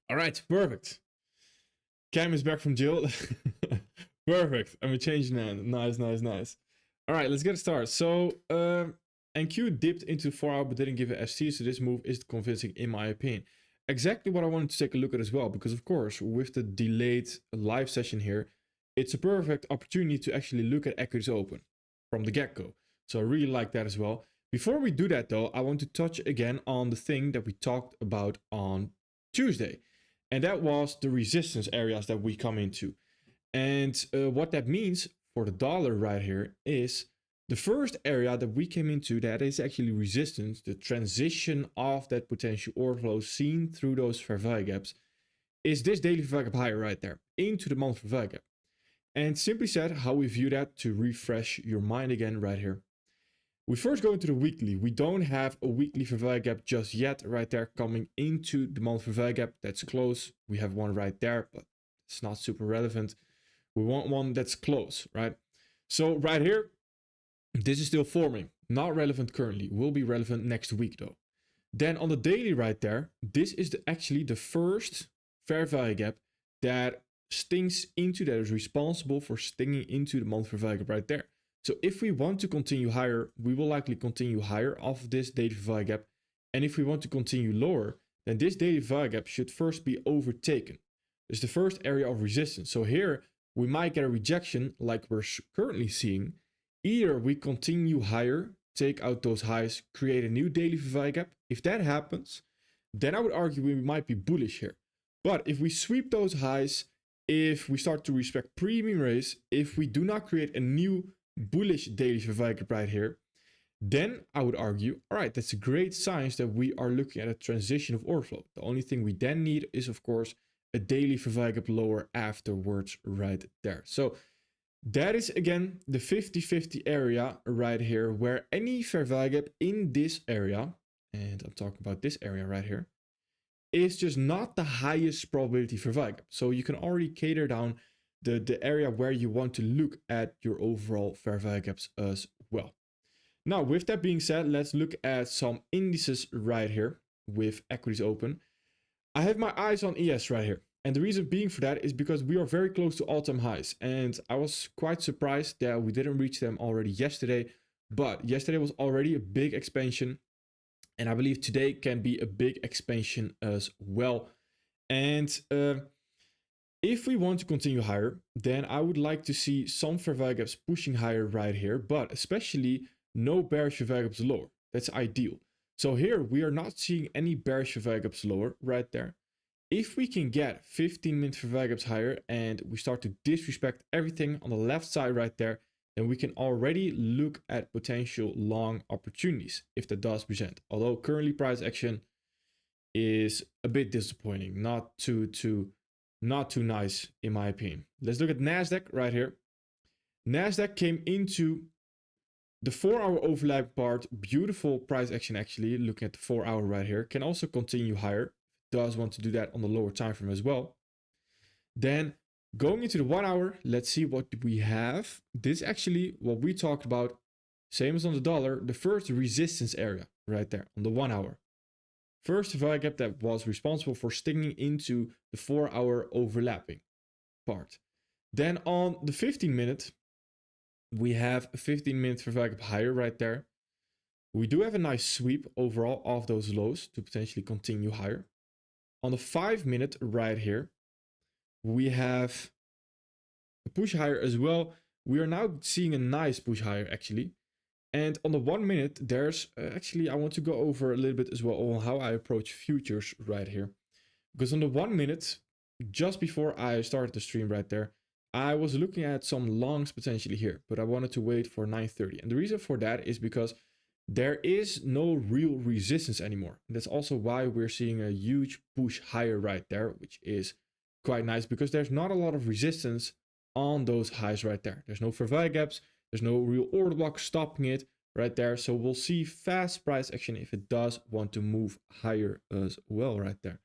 All right, perfect. Cam is back from jail. Perfect. And we changed name. Nice, nice, nice. All right, let's get started. So, NQ dipped into 4 hour but didn't give a ST, so this move is convincing in my opinion. Exactly what I wanted to take a look at as well, because of course, with the delayed live session here, it's a perfect opportunity to actually look at equities open from the get-go. So I really like that as well. Before we do that though, I want to touch again on the thing that we talked about on Tuesday. And that was the resistance areas that we come into. And what that means for the dollar right here is the first area that we came into that is actually resistance, the transition of that potential order flow seen through those fair value gaps, is this daily fair value gap higher right there into the monthly fair value gap. And simply said, how we view that to refresh your mind again right here. We first go into the weekly. We don't have a weekly fair value gap just yet right there coming into the monthly fair value gap. That's close. We have one right there, but it's not super relevant. We want one that's close, right? So right here, this is still forming. Not relevant currently. Will be relevant next week though. Then on the daily right there, this is actually the first fair value gap that stings into, that is responsible for stinging into the monthly fair value gap right there. So if we want to continue higher, we will likely continue higher off of this daily fair value gap. And if we want to continue lower, then this daily fair value gap should first be overtaken. It's the first area of resistance. So here we might get a rejection like we're currently seeing. Either we continue higher, take out those highs, create a new daily fair value gap. If that happens, then I would argue we might be bullish here. But if we sweep those highs, if we start to respect premium raise, if we do not create a new bullish daily fair value gap right here, then I would argue, all right, that's a great sign that we are looking at a transition of order flow. The only thing we then need is, of course, a daily fair value gap lower afterwards right there. So that is again the 50-50 area right here, where any fair value gap in this area, and I'm talking about this area right here, is just not the highest probability fair value gap. So you can already cater down the area where you want to look at your overall fair value gaps as well. Now, with that being said, let's look at some indices right here with equities open. I have my eyes on ES right here. And the reason being for that is because we are very close to all-time highs. And I was quite surprised that we didn't reach them already yesterday. But yesterday was already a big expansion. And I believe today can be a big expansion as well. And if we want to continue higher, then I would like to see some fair value gaps pushing higher right here. But especially no bearish fair value gaps lower. That's ideal. So here we are not seeing any bearish fair value gaps lower right there. If we can get 15-minute fair value gaps higher and we start to disrespect everything on the left side right there, then we can already look at potential long opportunities if that does present. Although currently price action is a bit disappointing, not too nice in my opinion. Let's look at Nasdaq right here. Nasdaq came into the 4-hour overlap part, beautiful price action actually, looking at the 4-hour right here, can also continue higher. Does want to do that on the lower time frame as well. Then going into the 1 hour, let's see what we have. This is actually what we talked about, same as on the dollar, the first resistance area right there on the 1 hour. First value gap that was responsible for sticking into the 4-hour overlapping part. Then on the 15-minute, we have a 15-minute value gap higher right there. We do have a nice sweep overall of those lows to potentially continue higher. On the 5-minute right here, we have a push higher as well. We are now seeing a nice push higher actually. And on the 1 minute, there's actually, I want to go over a little bit as well on how I approach futures right here. Because on the 1 minute, just before I started the stream right there, I was looking at some longs potentially here, but I wanted to wait for 9:30. And the reason for that is because there is no real resistance anymore. And that's also why we're seeing a huge push higher right there, which is quite nice because there's not a lot of resistance on those highs right there. There's no fair value gaps. There's no real order block stopping it right there. So we'll see fast price action if it does want to move higher as well right there.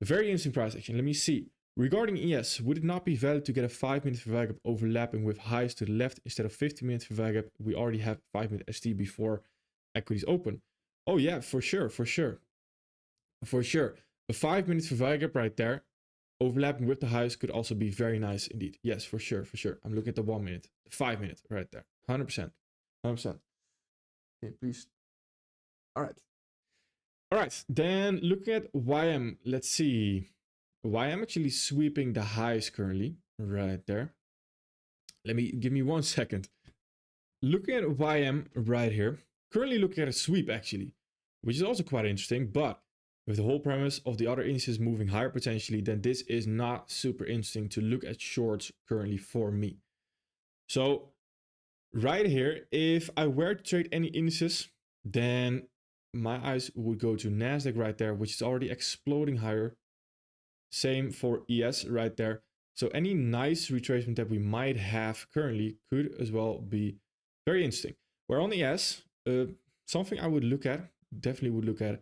A very interesting price action. Let me see. Regarding ES, would it not be valid to get a 5-minute fair value gap overlapping with highs to the left instead of 15-minute fair value gap? We already have 5-minute ST before equities open. Oh yeah, for sure. A 5-minute survival gap right there, overlapping with the highs, could also be very nice indeed. Yes, for sure, for sure. I'm looking at the 1 minute, the 5 minute right there. 100%. 100%. Okay, please. All right. All right. Then looking at YM, let's see. YM actually sweeping the highs currently right there. Give me 1 second. Looking at YM right here, currently looking at a sweep actually, which is also quite interesting, but with the whole premise of the other indices moving higher potentially, then this is not super interesting to look at shorts currently for me. So right here, if I were to trade any indices, then my eyes would go to NASDAQ right there, which is already exploding higher. Same for ES right there. So any nice retracement that we might have currently could as well be very interesting. Where on ES, something I would look at, definitely would look at,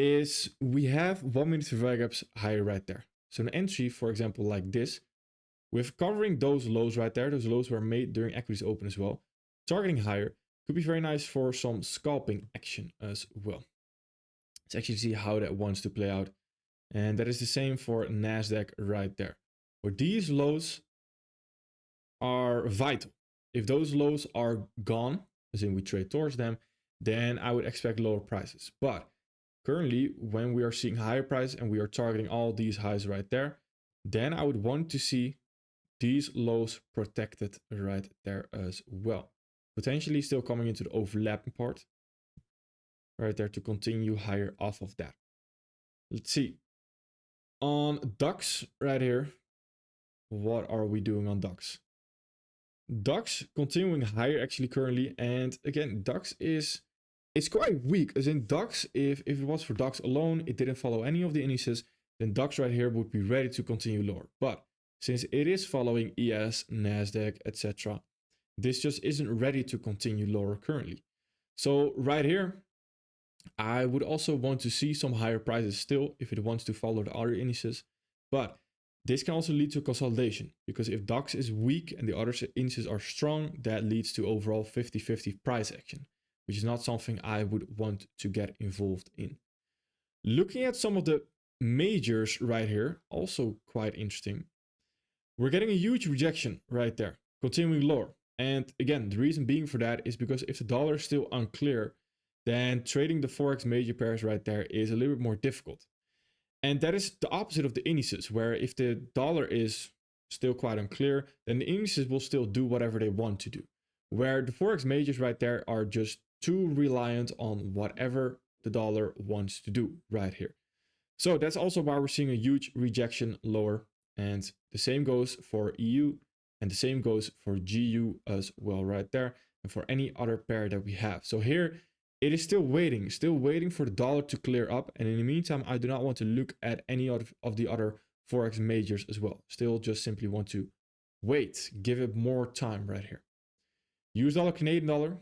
is we have 1 minute survival gaps higher right there. So an entry, for example, like this, with covering those lows right there, those lows were made during equities open as well, targeting higher, could be very nice for some scalping action as well. Let's actually see how that wants to play out. And that is the same for NASDAQ right there. Where these lows are vital. If those lows are gone, as in we trade towards them, then I would expect lower prices. But currently, when we are seeing higher prices and we are targeting all these highs right there, then I would want to see these lows protected right there as well. Potentially still coming into the overlapping part right there to continue higher off of that. Let's see. On DAX right here, what are we doing on DAX? DAX continuing higher actually currently, and again, DAX it's quite weak, as in DAX, if it was for DAX alone, it didn't follow any of the indices, then DAX right here would be ready to continue lower. But since it is following ES, NASDAQ, etc., this just isn't ready to continue lower currently. So right here, I would also want to see some higher prices still if it wants to follow the other indices. But this can also lead to consolidation, because if DAX is weak and the other indices are strong, that leads to overall 50-50 price action, which is not something I would want to get involved in. Looking at some of the majors right here, also quite interesting. We're getting a huge rejection right there, continuing lower. And again, the reason being for that is because if the dollar is still unclear, then trading the Forex major pairs right there is a little bit more difficult. And that is the opposite of the indices, where if the dollar is still quite unclear, then the indices will still do whatever they want to do. Where the Forex majors right there are just too reliant on whatever the dollar wants to do right here. So that's also why we're seeing a huge rejection lower. And the same goes for EU, and the same goes for GU as well right there, and for any other pair that we have. So here, it is still waiting for the dollar to clear up. And in the meantime, I do not want to look at any of the other Forex majors as well. Still just simply want to wait, give it more time right here. US dollar, Canadian dollar,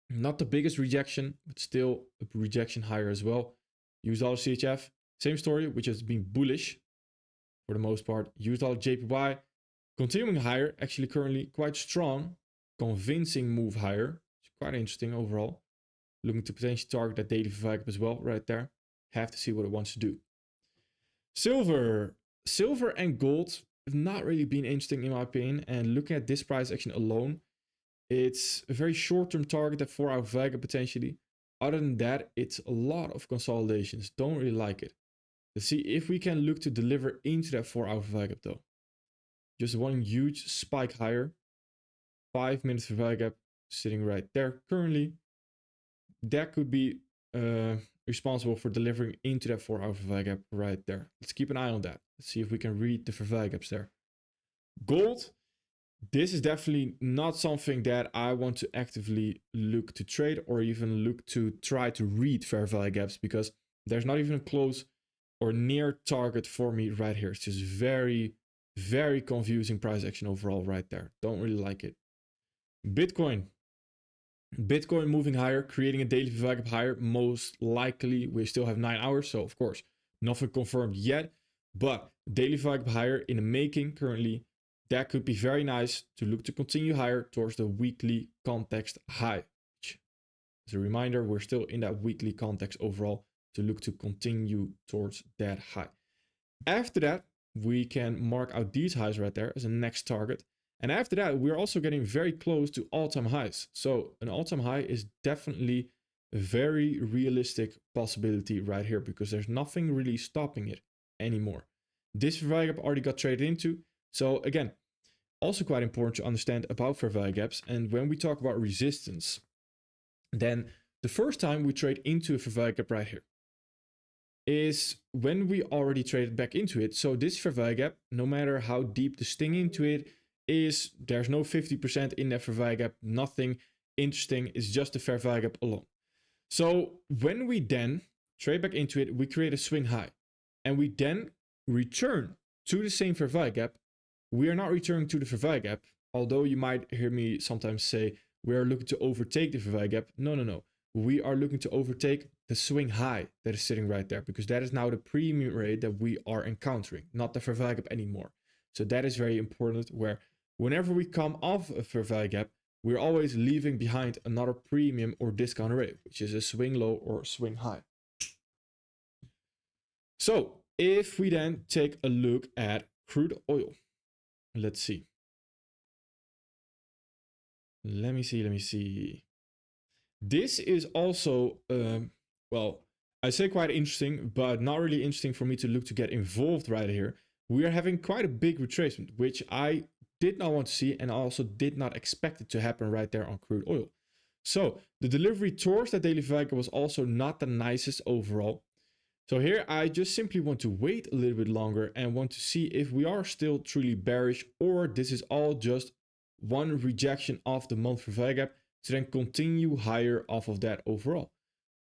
not the biggest rejection, but still a rejection higher as well. US dollar, CHF, same story, which has been bullish for the most part. US dollar, JPY, continuing higher, actually currently quite strong, convincing move higher. It's quite interesting overall. Looking to potentially target that daily survival gap as well right there. Have to see what it wants to do. Silver and gold have not really been interesting in my opinion. And looking at this price action alone, it's a very short-term target at 4-hour survival gap potentially. Other than that, it's a lot of consolidations. Don't really like it. Let's see if we can look to deliver into that 4-hour survival gap though. Just one huge spike higher. 5-minute survival gap sitting right there currently. That could be responsible for delivering into that 4-hour survival gap right there. Let's keep an eye on that. Let's see if we can read the survival gaps there. Gold, this is definitely not something that I want to actively look to trade or even look to try to read fair value gaps, because there's not even a close or near target for me right here. It's just very, very confusing price action overall right there. Don't really like it. Bitcoin moving higher, creating a daily survival gap higher. Most likely we still have 9 hours, so of course nothing confirmed yet, but daily survival gap higher in the making currently. That could be very nice to look to continue higher towards the weekly context high. As a reminder, we're still in that weekly context overall, to look to continue towards that high. After that, we can mark out these highs right there as a next target. And after that, we're also getting very close to all-time highs. So an all-time high is definitely a very realistic possibility right here because there's nothing really stopping it anymore. This fair value gap already got traded into. So again, also quite important to understand about fair value gaps. And when we talk about resistance, then the first time we trade into a fair value gap right here is when we already traded back into it. So this fair value gap, no matter how deep the sting into it is, there's no 50% in that fair value gap, nothing interesting, it's just the fair value gap alone. So when we then trade back into it, we create a swing high and we then return to the same fair value gap. We are not returning to the fair value gap, although you might hear me sometimes say we are looking to overtake the fair value gap. No. We are looking to overtake the swing high that is sitting right there because that is now the premium rate that we are encountering, not the fair value gap anymore. So that is very important, where whenever we come off a fair value gap, we're always leaving behind another premium or discount rate, which is a swing low or swing high. So if we then take a look at crude oil, let's see. Let me see. This is also, well, I say quite interesting, but not really interesting for me to look to get involved right here. We are having quite a big retracement, which I did not want to see and also did not expect it to happen right there on crude oil. So the delivery towards that daily value was also not the nicest overall. So here I just simply want to wait a little bit longer and want to see if we are still truly bearish or this is all just one rejection of the monthly value gap to then continue higher off of that overall.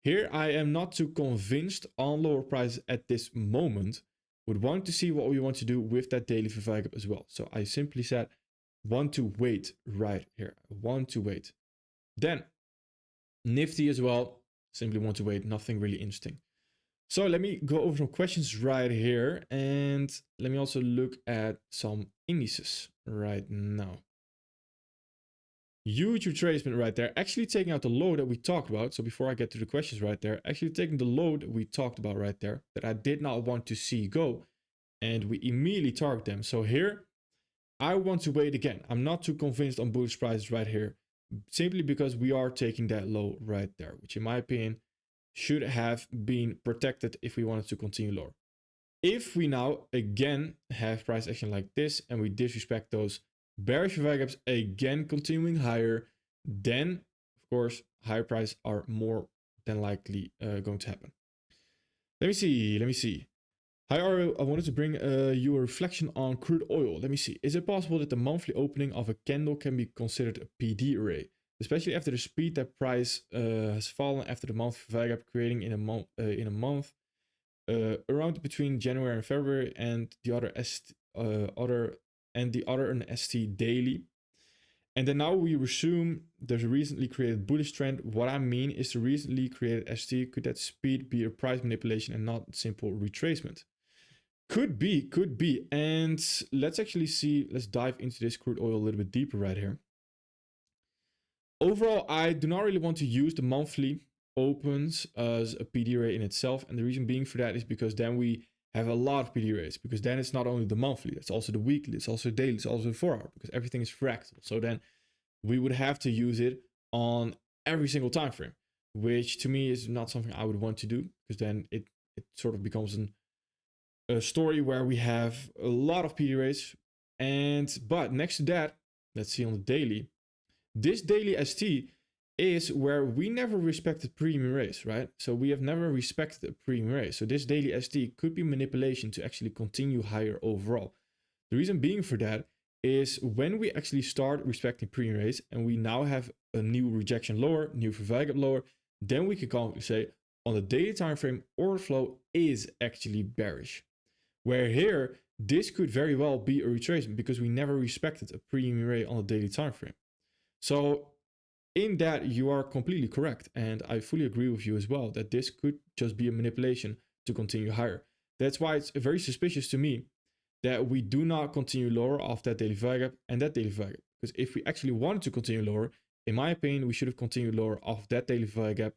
Here I am not too convinced on lower prices at this moment. Would want to see what we want to do with that daily value gap as well. So I simply said want to wait right here. Want to wait. Then Nifty as well. Simply want to wait. Nothing really interesting. So let me go over some questions right here. And let me also look at some indices right now. Huge retracement right there, actually taking out the low that we talked about. So before I get to the questions right there, actually taking the low that we talked about right there, that I did not want to see go, and we immediately target them. So here, I want to wait again. I'm not too convinced on bullish prices right here, simply because we are taking that low right there, which in my opinion, should have been protected if we wanted to continue lower. If we now again have price action like this, and we disrespect those bearish value gaps again continuing higher, then of course higher prices are more than likely going to happen. Let me see. Hi Ario, I wanted to bring you a reflection on crude oil. Let me see. Is it possible that the monthly opening of a candle can be considered a PD array, especially after the speed that price has fallen after the monthly value gap creating in a month around between January and February, and the other an ST daily. And then now we resume there's a recently created bullish trend. What I mean is the recently created ST, could that speed be a price manipulation and not simple retracement? Could be. And let's actually see, let's dive into this crude oil a little bit deeper right here. Overall, I do not really want to use the monthly opens as a PD array in itself. And the reason being for that is because then we have a lot of PD arrays, because then it's not only the monthly, it's also the weekly, it's also daily, it's also the 4 hour, because everything is fractal. So then we would have to use it on every single time frame, which to me is not something I would want to do, because then it sort of becomes a story where we have a lot of PD arrays. But next to that, let's see on the daily, this daily ST is where we never respected premium raise, right? So we have never respected a premium raise. So this daily ST could be manipulation to actually continue higher overall. The reason being for that is when we actually start respecting premium raise and we now have a new rejection lower, new value gap lower, then we can confidently say on the daily time frame, order flow is actually bearish. Where here, this could very well be a retracement because we never respected a premium rate on the daily time frame. So in that, you are completely correct. And I fully agree with you as well that this could just be a manipulation to continue higher. That's why it's very suspicious to me that we do not continue lower off that daily value gap and that daily value gap. Because if we actually wanted to continue lower, in my opinion, we should have continued lower off that daily value gap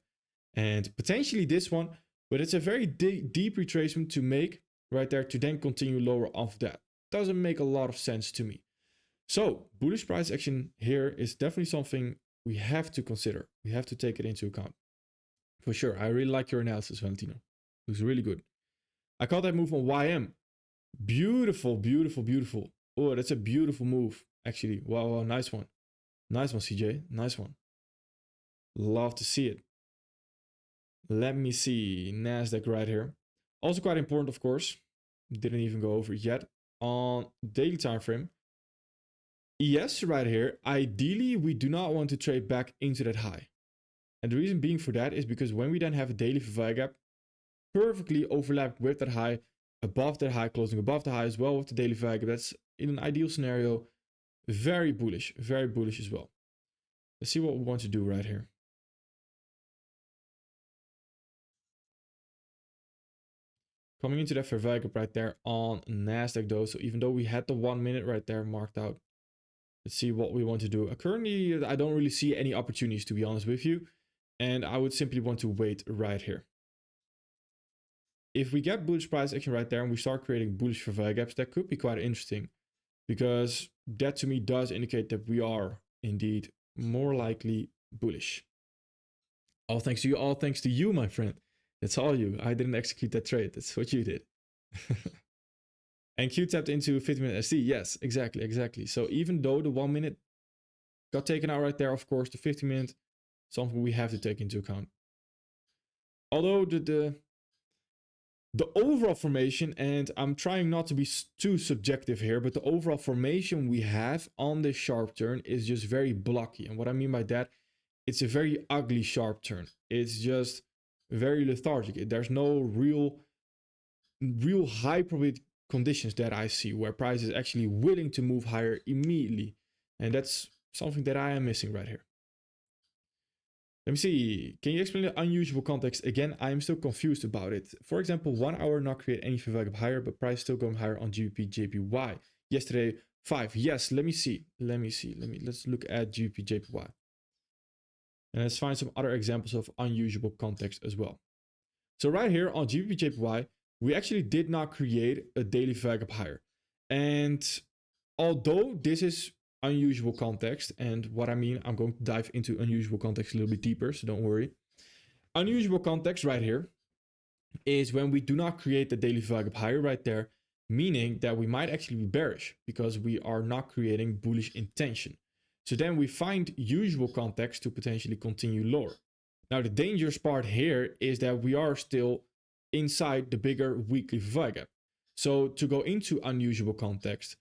and potentially this one, But it's a very deep retracement to make right there to then continue lower off that. Doesn't make a lot of sense to me. So bullish price action here is definitely something we have to consider. We have to take it into account. For sure. I really like your analysis, Valentino. Looks really good. I caught that move on YM. Beautiful, beautiful, beautiful. Oh, that's a beautiful move, actually. Wow, wow, nice one. Nice one, CJ. Nice one. Love to see it. Let me see. NASDAQ right here. Also quite important, of course. Didn't even go over it yet. On daily time frame. Yes, right here. Ideally, we do not want to trade back into that high. And the reason being for that is because when we then have a daily VWAP gap perfectly overlapped with that high, above that high, closing above the high as well with the daily VWAP gap, that's in an ideal scenario very bullish as well. Let's see what we want to do right here. Coming into that fair value gap right there on NASDAQ though. So even though we had the 1 minute right there marked out, let's see what we want to do. Currently, I don't really see any opportunities, to be honest with you. And I would simply want to wait right here. If we get bullish price action right there and we start creating bullish fair value gaps, that could be quite interesting. Because that to me does indicate that we are indeed more likely bullish. All thanks to you, all thanks to you, my friend. That's all you. I didn't execute that trade. That's what you did. And Q tapped into 50-minute SD. Yes, exactly. So even though the 1 minute got taken out right there, of course, the 50-minute, something we have to take into account. Although the overall formation, and I'm trying not to be too subjective here, but the overall formation we have on this sharp turn is just very blocky. And what I mean by that, it's a very ugly sharp turn. It's just very lethargic. There's no real high probability conditions that I see where price is actually willing to move higher immediately. And that's something that I am missing right here. Let me see. Can you explain the unusual context again? I am still confused about it. For example, 1 hour not create any fair value higher, but price still going higher on GBP JPY. Yesterday, 5. Yes, let me see. Let's look at GBP JPY. And let's find some other examples of unusual context as well. So right here on GBP JPY, we actually did not create a daily value higher. And although this is unusual context, and what I mean, I'm going to dive into unusual context a little bit deeper, so don't worry. Unusual context right here is when we do not create the daily value higher right there, meaning that we might actually be bearish because we are not creating bullish intention. So then we find usual context to potentially continue lower. Now the dangerous part here is that we are still inside the bigger weekly value gap. So to go into unusual context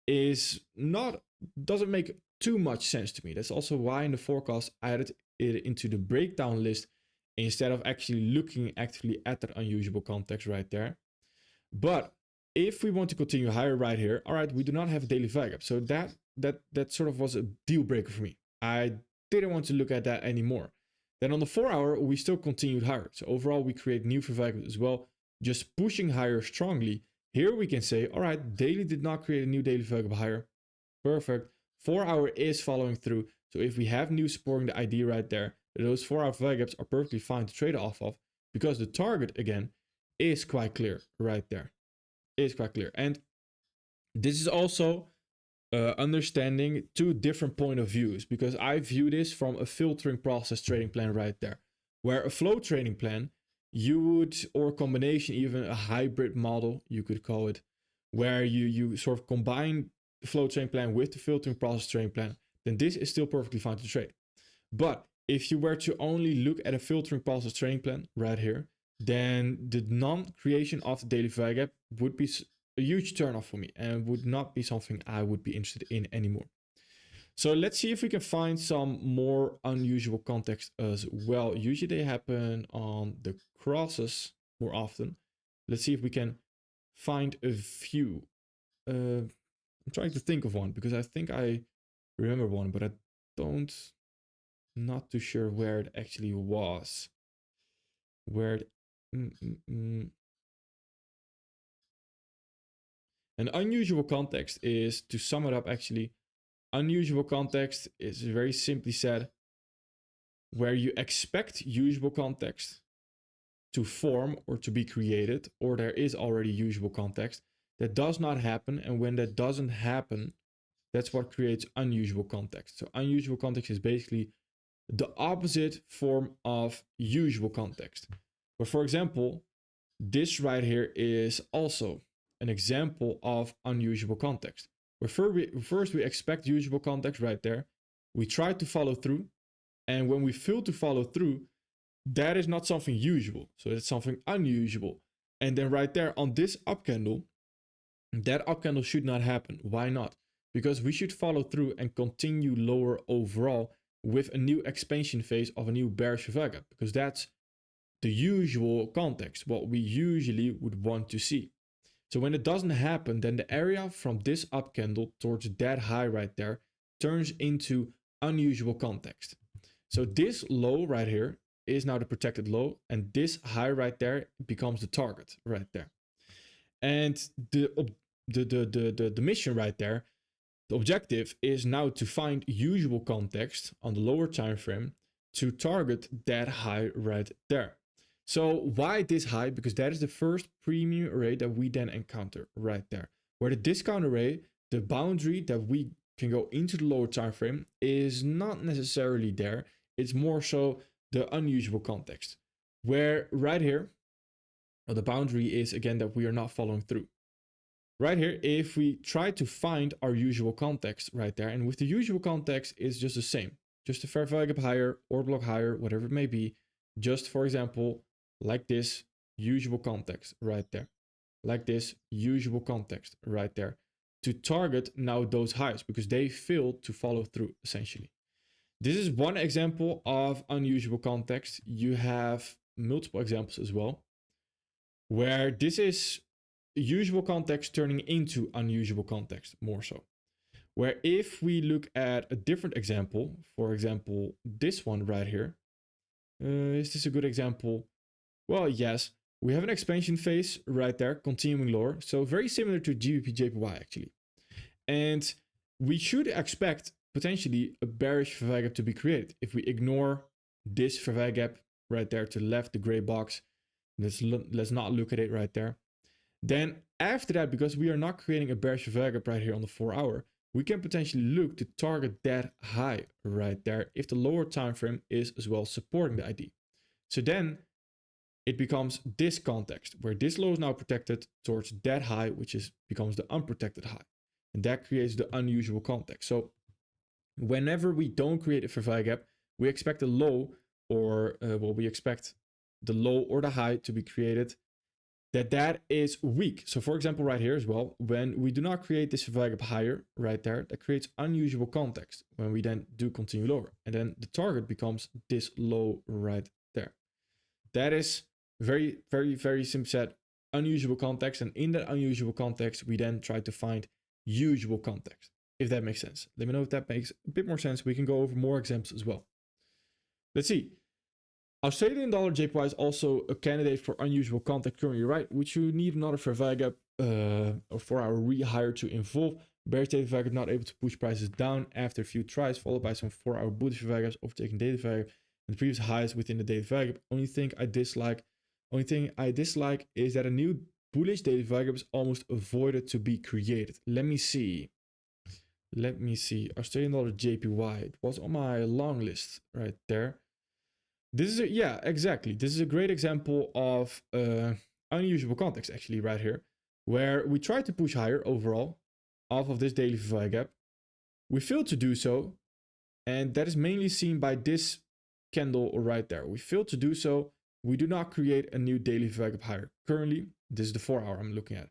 doesn't make too much sense to me. That's also why in the forecast I added it into the breakdown list instead of actually looking actively at that unusual context right there. But if we want to continue higher right here, all right, we do not have a daily value gap. So that sort of was a deal breaker for me. I didn't want to look at that anymore. Then on the 4 hour, we still continued higher. So overall, we create new fair value as well, just pushing higher strongly. Here we can say, all right, daily did not create a new daily value higher. Perfect. 4 hour is following through. So if we have new supporting the idea right there, those 4 hour value gaps are perfectly fine to trade off of because the target again is quite clear right there. It's quite clear. And this is also understanding two different point of views, because I view this from a filtering process trading plan right there, where a flow trading plan you would, or a combination, even a hybrid model you could call it, where you sort of combine the flow trading plan with the filtering process trading plan, then this is still perfectly fine to trade. But if you were to only look at a filtering process trading plan right here, then the non-creation of the daily value gap would be a huge turnoff for me and would not be something I would be interested in anymore. So let's see if we can find some more unusual context as well. Usually they happen on the crosses more often. Let's see if we can find a few. I'm trying to think of one because I think I remember one, but I don't, not too sure where it actually was. Where it, An unusual context is, to sum it up actually, unusual context is very simply said where you expect usual context to form or to be created, or there is already usual context. That does not happen, and when that doesn't happen, that's what creates unusual context. So unusual context is basically the opposite form of usual context. But for example, this right here is also an example of unusual context. Where first we expect usual context right there. We try to follow through, and when we fail to follow through, that is not something usual. So it's something unusual. And then right there on this up candle, that up candle should not happen. Why not? Because we should follow through and continue lower overall with a new expansion phase of a new bearish Fair gap, because that's the usual context, what we usually would want to see. So when it doesn't happen, then the area from this up candle towards that high right there turns into unusual context. So this low right here is now the protected low, and this high right there becomes the target right there. And the mission right there, the objective is now to find usual context on the lower time frame to target that high right there. So why this high? Because that is the first premium array that we then encounter right there. Where the discount array, the boundary that we can go into the lower time frame is not necessarily there. It's more so the unusual context. Where right here, the boundary is again that we are not following through. Right here, if we try to find our usual context right there, and with the usual context, it's just the same. Just a fair value gap higher or block higher, whatever it may be. Just for example, like this usual context right there. Like this usual context right there. To target now those highs because they failed to follow through essentially. This is one example of unusual context. You have multiple examples as well, where this is usual context turning into unusual context more so. Where if we look at a different example, for example, this one right here, is this a good example? Well, yes, we have an expansion phase right there, continuing lower. So very similar to GBP JPY actually. And we should expect potentially a bearish fair value gap to be created. If we ignore this fair value gap right there to the left, the gray box, let's not look at it right there. Then after that, because we are not creating a bearish fair value gap right here on the 4 hour, we can potentially look to target that high right there if the lower time frame is as well supporting the ID. So then it becomes this context where this low is now protected towards that high, which becomes the unprotected high. And that creates the unusual context. So whenever we don't create a fair value gap, we expect a low or we expect the low or the high to be created that is weak. So for example, right here as well, when we do not create this fair value gap higher right there, that creates unusual context when we then do continue lower. And then the target becomes this low right there. That is very, very, very simple said, unusual context. And in that unusual context, we then try to find usual context, if that makes sense. Let me know if that makes a bit more sense. We can go over more examples as well. Let's see. Australian dollar JPY is also a candidate for unusual context currently, right? Which you need another fair value gap or 4 hour rehire to involve. Bearish daily fair value gap not able to push prices down after a few tries, followed by some 4 hour bullish fair value gaps overtaking daily fair value gap and the previous highs within the daily fair value gap. Only thing I dislike is that a new bullish daily fair value gap is almost avoided to be created. Let me see. Australian dollar JPY. It was on my long list right there. This is yeah, exactly. This is a great example of unusual context actually right here, where we try to push higher overall off of this daily fair value gap. We failed to do so, and that is mainly seen by this candle right there. We failed to do so. We do not create a new daily fair value gap higher. Currently, this is the 4 hour I'm looking at.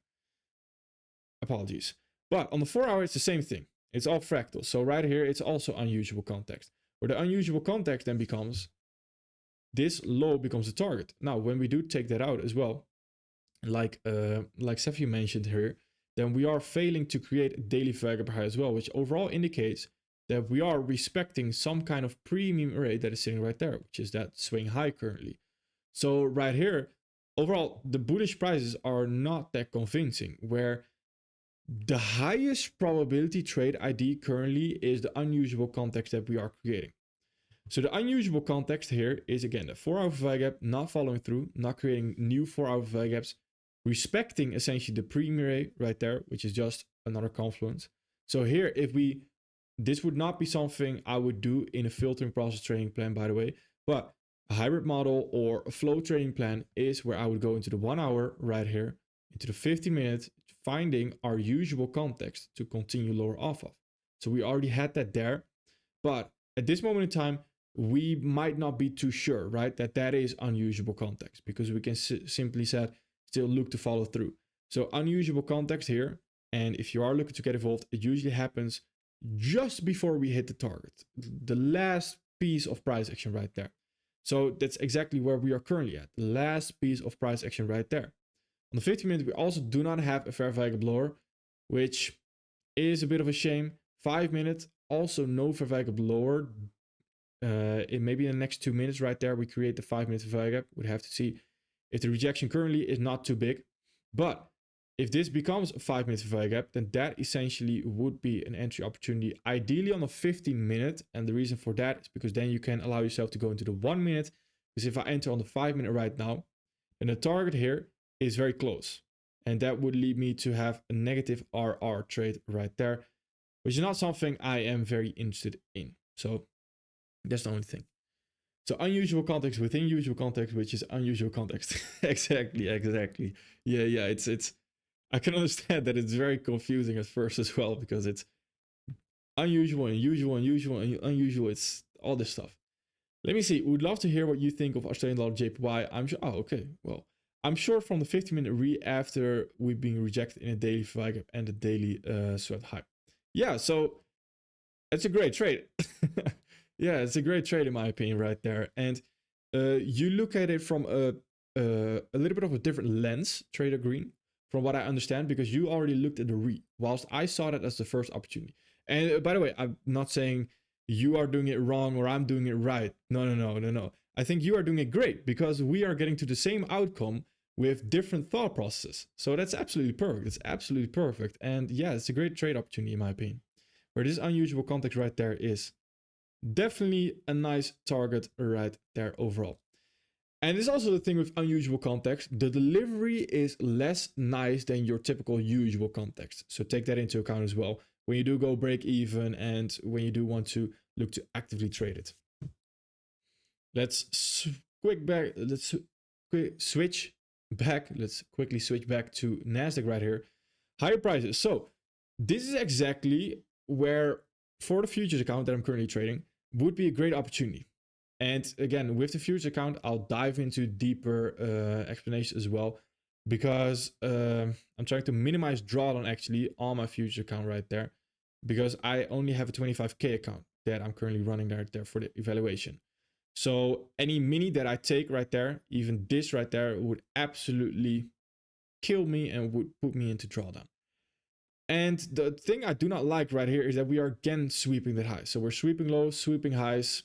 Apologies. But on the 4 hour, it's the same thing. It's all fractal. So right here, it's also unusual context. Where the unusual context then becomes this low becomes the target. Now, when we do take that out as well, like Sefi mentioned here, then we are failing to create a daily fair value gap high as well, which overall indicates that we are respecting some kind of premium array that is sitting right there, which is that swing high currently. So right here, overall, the bullish prices are not that convincing, where the highest probability trade ID currently is the unusual context that we are creating. So the unusual context here is again the 4-hour value gap, not following through, not creating new 4-hour value gaps, respecting essentially the pre-array right there, which is just another confluence. So here, this would not be something I would do in a filtering process trading plan, by the way, but a hybrid model or a flow trading plan is where I would go into the 1 hour right here, into the 50 minutes, finding our usual context to continue lower off of. So we already had that there, but at this moment in time, we might not be too sure, right? That is unusual context, because we can simply still look to follow through. So unusual context here. And if you are looking to get involved, it usually happens just before we hit the target, the last piece of price action right there. So that's exactly where we are currently at, the last piece of price action right there. On the 50 minute, we also do not have a fair value gap lower, which is a bit of a shame. 5 minutes, also no fair value gap lower. Maybe in the next 2 minutes right there, we create the 5 minute value gap. We'd have to see if the rejection currently is not too big. But if this becomes a 5 minute value gap, then that essentially would be an entry opportunity, ideally on the 15 minute. And the reason for that is because then you can allow yourself to go into the 1 minute. Because if I enter on the 5 minute right now, then the target here is very close. And that would lead me to have a negative RR trade right there, which is not something I am very interested in. So that's the only thing. So unusual context within usual context, which is unusual context. exactly. Yeah. It's. I can understand that it's very confusing at first as well, because it's unusual and usual and usual and unusual. It's all this stuff. Let me see. Would love to hear what you think of Australian dollar JPY. I'm sure. Oh, okay. Well, I'm short from the 50-minute re after we've been rejected in a daily value gap and a daily sweat high. Yeah. So it's a great trade. Yeah, it's a great trade in my opinion right there. And you look at it from a little bit of a different lens, Trader Green, from what I understand, because you already looked at the re, whilst I saw that as the first opportunity. And by the way, I'm not saying you are doing it wrong or I'm doing it right. No. I think you are doing it great, because we are getting to the same outcome with different thought processes. So that's absolutely perfect. It's absolutely perfect. And yeah, it's a great trade opportunity in my opinion. Where this unusual context right there is definitely a nice target right there overall. And it's also the thing with unusual context, the delivery is less nice than your typical usual context. So take that into account as well when you do go break even and when you do want to look to actively trade it. Let's switch back. Let's quickly switch back to NASDAQ right here. Higher prices. So this is exactly where, for the futures account that I'm currently trading, would be a great opportunity. And again, with the futures account, I'll dive into deeper explanations as well, because I'm trying to minimize drawdown actually on my futures account right there, because I only have a 25K account that I'm currently running right there for the evaluation. So any mini that I take right there, even this right there, would absolutely kill me and would put me into drawdown. And the thing I do not like right here is that we are again sweeping that high. So we're sweeping lows, sweeping highs.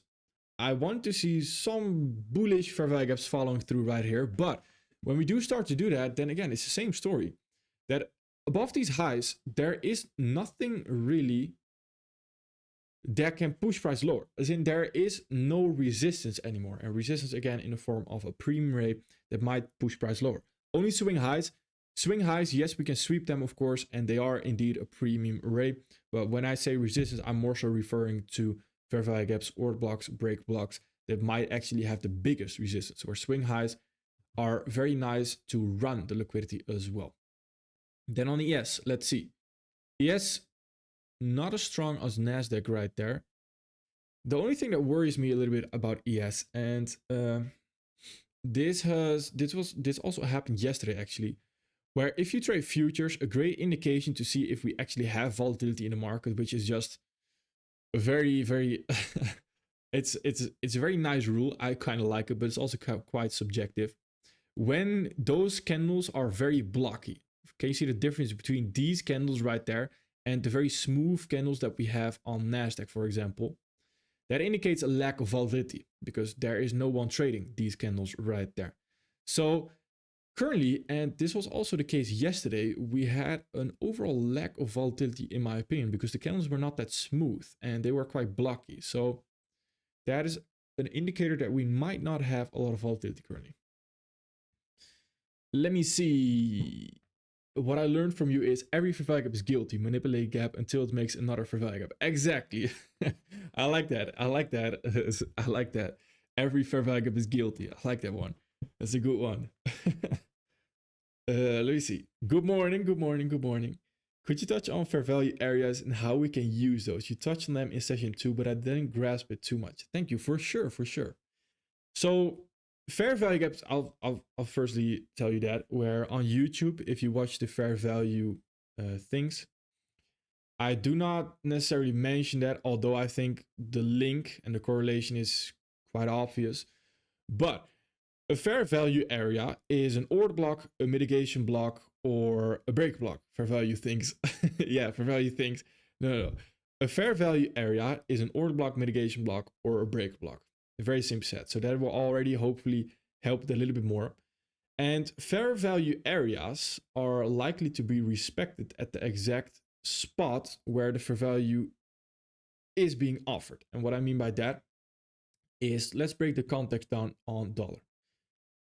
I want to see some bullish fair value gaps following through right here. But when we do start to do that, then again, it's the same story. That above these highs, there is nothing really that can push price lower. As in, there is no resistance anymore. And resistance, again, in the form of a premium rate that might push price lower. Only swing highs. Swing highs, yes, we can sweep them, of course, and they are indeed a premium array. But when I say resistance, I'm more so referring to fair value gaps, order blocks, break blocks that might actually have the biggest resistance, where swing highs are very nice to run the liquidity as well. Then on ES, let's see. ES, not as strong as NASDAQ right there. The only thing that worries me a little bit about ES, and this also happened yesterday actually, where if you trade futures, a great indication to see if we actually have volatility in the market, which is just a very, very, it's a very nice rule. I kind of like it, but it's also quite subjective. When those candles are very blocky, can you see the difference between these candles right there and the very smooth candles that we have on NASDAQ, for example? That indicates a lack of volatility because there is no one trading these candles right there. So currently, and this was also the case yesterday, we had an overall lack of volatility in my opinion, because the candles were not that smooth and they were quite blocky. So that is an indicator that we might not have a lot of volatility currently. Let me see. What I learned from you is every fair value gap is guilty. Manipulate gap until it makes another fair value gap. Exactly. I like that. I like that. I like that. Every fair value gap is guilty. I like that one. That's a good one. Let me see. Good morning. Good morning. Good morning. Could you touch on fair value areas and how we can use those? You touched on them in session 2, but I didn't grasp it too much. Thank you. For sure. For sure. So fair value gaps, I'll firstly tell you that, where on YouTube, if you watch the fair value things, I do not necessarily mention that, although I think the link and the correlation is quite obvious. But a fair value area is an order block, a mitigation block, or a break block. Fair value things. Yeah, fair value things. No. A fair value area is an order block, mitigation block, or a break block. A very simple set. So that will already hopefully help it a little bit more. And fair value areas are likely to be respected at the exact spot where the fair value is being offered. And what I mean by that is, let's break the context down on dollar.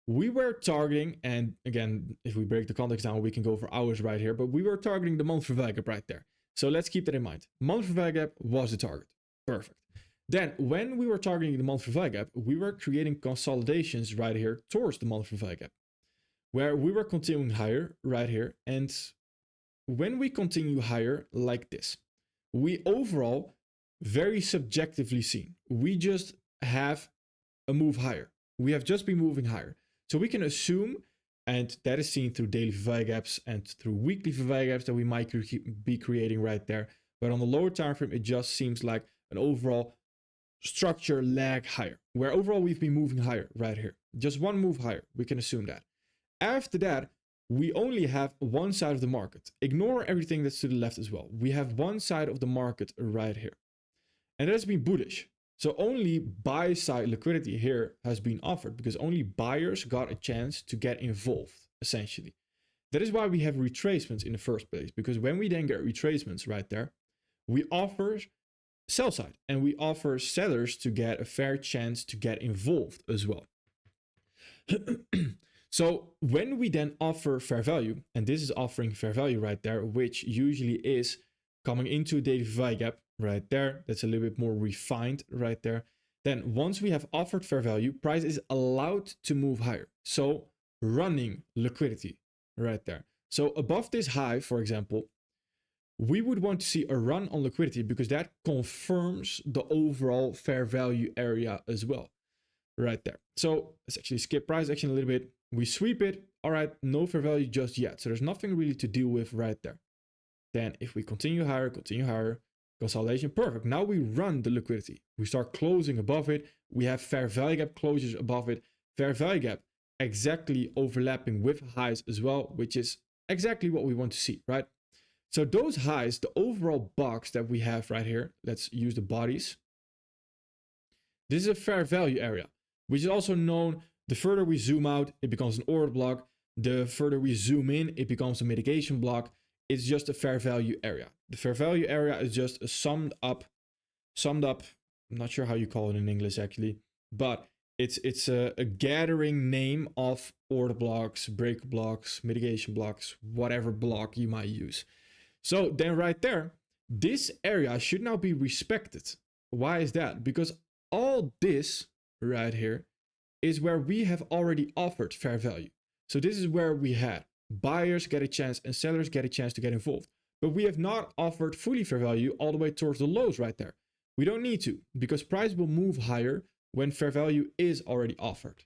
We were targeting, and again, if we break the context down, we can go for hours right here, but we were targeting the monthly fair value gap right there. So let's keep that in mind. Monthly fair value gap was the target. Perfect. Then when we were targeting the monthly fair value gap, we were creating consolidations right here towards the monthly fair value gap, where we were continuing higher right here. And when we continue higher like this, we overall very subjectively seen, we just have a move higher. We have just been moving higher. So we can assume, and that is seen through daily fair value gaps and through weekly fair value gaps that we might be creating right there. But on the lower time frame, it just seems like an overall structure lag higher, where overall we've been moving higher right here. Just one move higher, we can assume that. After that, we only have one side of the market. Ignore everything that's to the left as well. We have one side of the market right here. And that has been bullish. So only buy side liquidity here has been offered because only buyers got a chance to get involved, essentially. That is why we have retracements in the first place, because when we then get retracements right there, we offer sell side and we offer sellers to get a fair chance to get involved as well. So when we then offer fair value, and this is offering fair value right there, which usually is coming into a daily fair value gap right there, that's a little bit more refined right there. Then once we have offered fair value, price is allowed to move higher. So running liquidity right there. So above this high, for example, we would want to see a run on liquidity because that confirms the overall fair value area as well right there. So let's actually skip price action a little bit. We sweep it. All right, no fair value just yet. So there's nothing really to deal with right there. Then if we continue higher, consolidation, perfect. Now we run the liquidity. We start closing above it. We have fair value gap closures above it. Fair value gap exactly overlapping with highs as well, which is exactly what we want to see, right? So those highs, the overall box that we have right here, let's use the bodies. This is a fair value area, which is also known, the further we zoom out, it becomes an order block. The further we zoom in, it becomes a mitigation block. It's just a fair value area. The fair value area is just a summed up, I'm not sure how you call it in English actually, but it's a gathering name of order blocks, break blocks, mitigation blocks, whatever block you might use. So then right there, this area should now be respected. Why is that? Because all this right here is where we have already offered fair value. So this is where we had buyers get a chance and sellers get a chance to get involved. But we have not offered fully fair value all the way towards the lows right there. We don't need to, because price will move higher when fair value is already offered.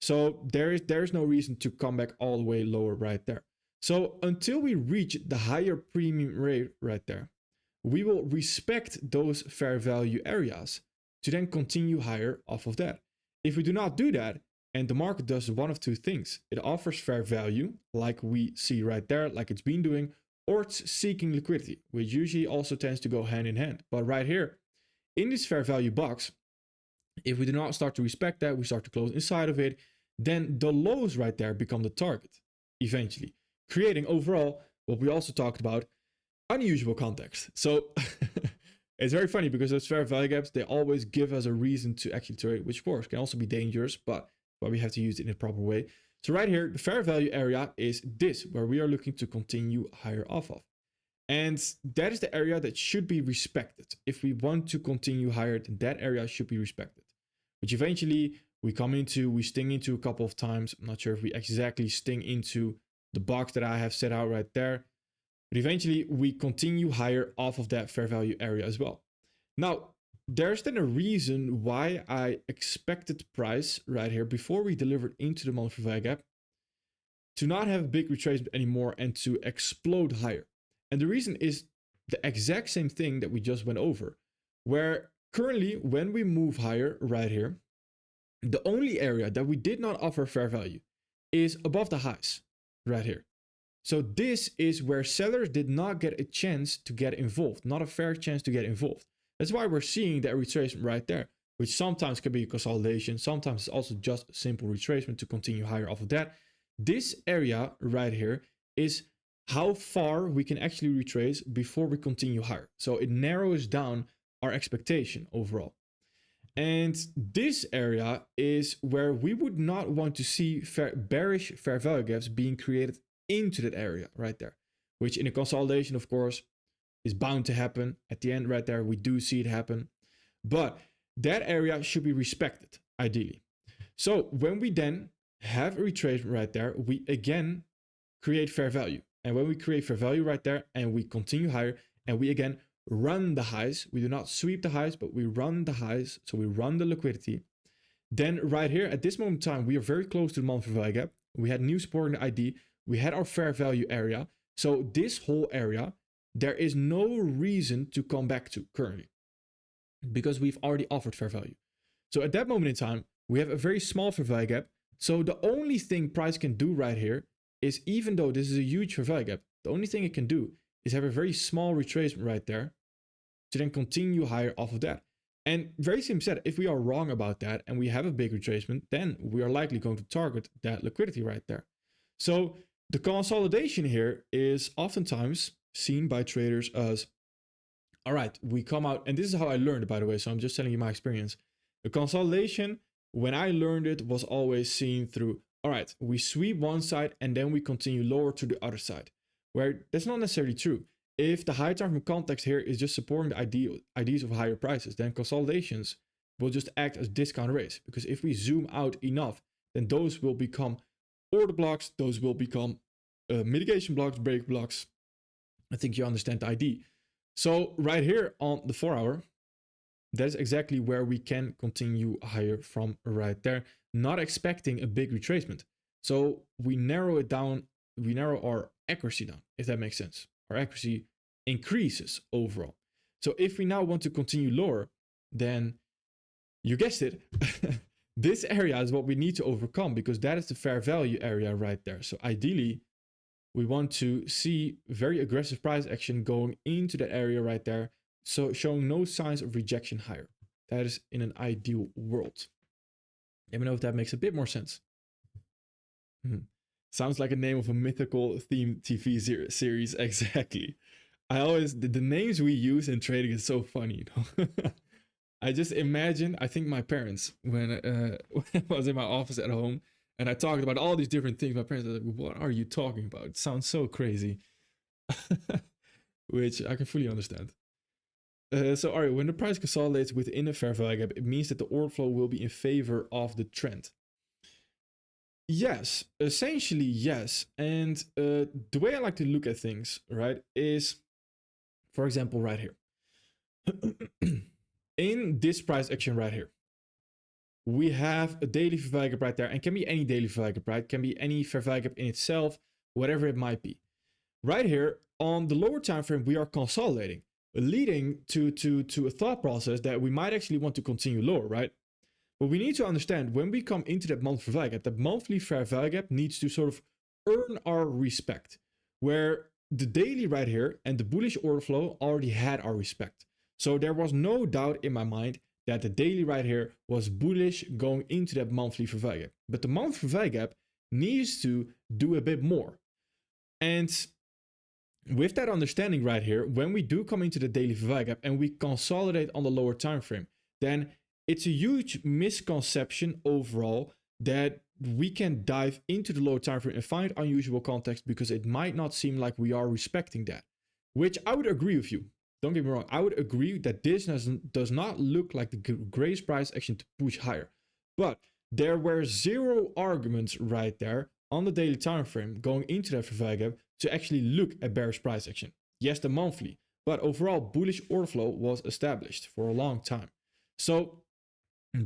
So there is no reason to come back all the way lower right there. So until we reach the higher premium rate right there, we will respect those fair value areas to then continue higher off of that. If we do not do that, and the market does one of two things, it offers fair value, like we see right there, like it's been doing, or it's seeking liquidity, which usually also tends to go hand in hand. But right here, in this fair value box, if we do not start to respect that, we start to close inside of it, then the lows right there become the target eventually, creating overall what we also talked about, unusual context. So It's very funny because those fair value gaps, they always give us a reason to actually trade, which of course can also be dangerous, but we have to use it in a proper way. So right here, the fair value area is this, where we are looking to continue higher off of. And that is the area that should be respected. If we want to continue higher, then that area should be respected. Which eventually we sting into a couple of times. I'm not sure if we exactly sting into the box that I have set out right there. But eventually we continue higher off of that fair value area as well. Now, there's then a reason why I expected price right here before we delivered into the monthly value gap to not have a big retracement anymore and to explode higher. And the reason is the exact same thing that we just went over, where currently when we move higher right here, the only area that we did not offer fair value is above the highs right here. So this is where sellers did not get a chance to get involved, not a fair chance to get involved. That's why we're seeing that retracement right there, which sometimes can be a consolidation. Sometimes it's also just a simple retracement to continue higher off of that. This area right here is how far we can actually retrace before we continue higher. So it narrows down our expectation overall. And this area is where we would not want to see bearish fair value gaps being created into that area right there, which in a consolidation, of course, is bound to happen. At the end right there, we do see it happen. But that area should be respected, ideally. So when we then have a retracement right there, we again create fair value. And when we create fair value right there and we continue higher and we again run the highs, we do not sweep the highs, but we run the highs. So we run the liquidity. Then right here at this moment in time, we are very close to the monthly value gap. We had new support in the ID. We had our fair value area. So this whole area, there is no reason to come back to currently because we've already offered fair value. So at that moment in time, we have a very small fair value gap. So the only thing price can do right here is, even though this is a huge fair value gap, the only thing it can do is have a very small retracement right there to then continue higher off of that. And very simply said, if we are wrong about that and we have a big retracement, then we are likely going to target that liquidity right there. So the consolidation here is oftentimes seen by traders as, all right, we come out, and this is how I learned, by the way, so I'm just telling you my experience. The consolidation, when I learned it, was always seen through, all right, we sweep one side and then we continue lower to the other side, where that's not necessarily true. If the high time from context here is just supporting the ideas of higher prices, then consolidations will just act as discount rates. Because if we zoom out enough, then those will become order blocks, those will become mitigation blocks, break blocks. I think you understand the ID. So right here on the 4 hour, that's exactly where we can continue higher from right there, not expecting a big retracement. So we narrow it down, we narrow our accuracy down, if that makes sense. Our accuracy increases overall. So if we now want to continue lower, then you guessed it, this area is what we need to overcome, because that is the fair value area right there. So ideally, we want to see very aggressive price action going into that area right there, so showing no signs of rejection higher. That is in an ideal world. Let me know if that makes a bit more sense. Sounds like a name of a mythical theme TV series. Exactly. I always, the names we use in trading is so funny, you know? I just imagine, I think my parents, when I was in my office at home and I talked about all these different things, my parents were like, what are you talking about? It sounds so crazy. Which I can fully understand. So, all right, when the price consolidates within a fair value gap, it means that the order flow will be in favor of the trend. Yes, essentially yes. And the way I like to look at things, right, is, for example, right here. In this price action right here, we have a daily fair value gap right there, and can be any daily fair value gap, right? Can be any fair value gap in itself, whatever it might be. Right here on the lower time frame, we are consolidating, leading to a thought process that we might actually want to continue lower, right? But we need to understand, when we come into that monthly fair value gap, that monthly fair value gap needs to sort of earn our respect, where the daily right here and the bullish order flow already had our respect. So there was no doubt in my mind that the daily right here was bullish going into that monthly fair value gap. But the monthly fair value gap needs to do a bit more. And with that understanding right here, when we do come into the daily Verweij gap and we consolidate on the lower time frame, then it's a huge misconception overall that we can dive into the lower time frame and find unusual context, because it might not seem like we are respecting that, which I would agree with you. Don't get me wrong, I would agree that this does not look like the greatest price action to push higher. But there were zero arguments right there on the daily time frame going into that Verweij gap to actually look at bearish price action. Yes, the monthly, but overall bullish order flow was established for a long time. So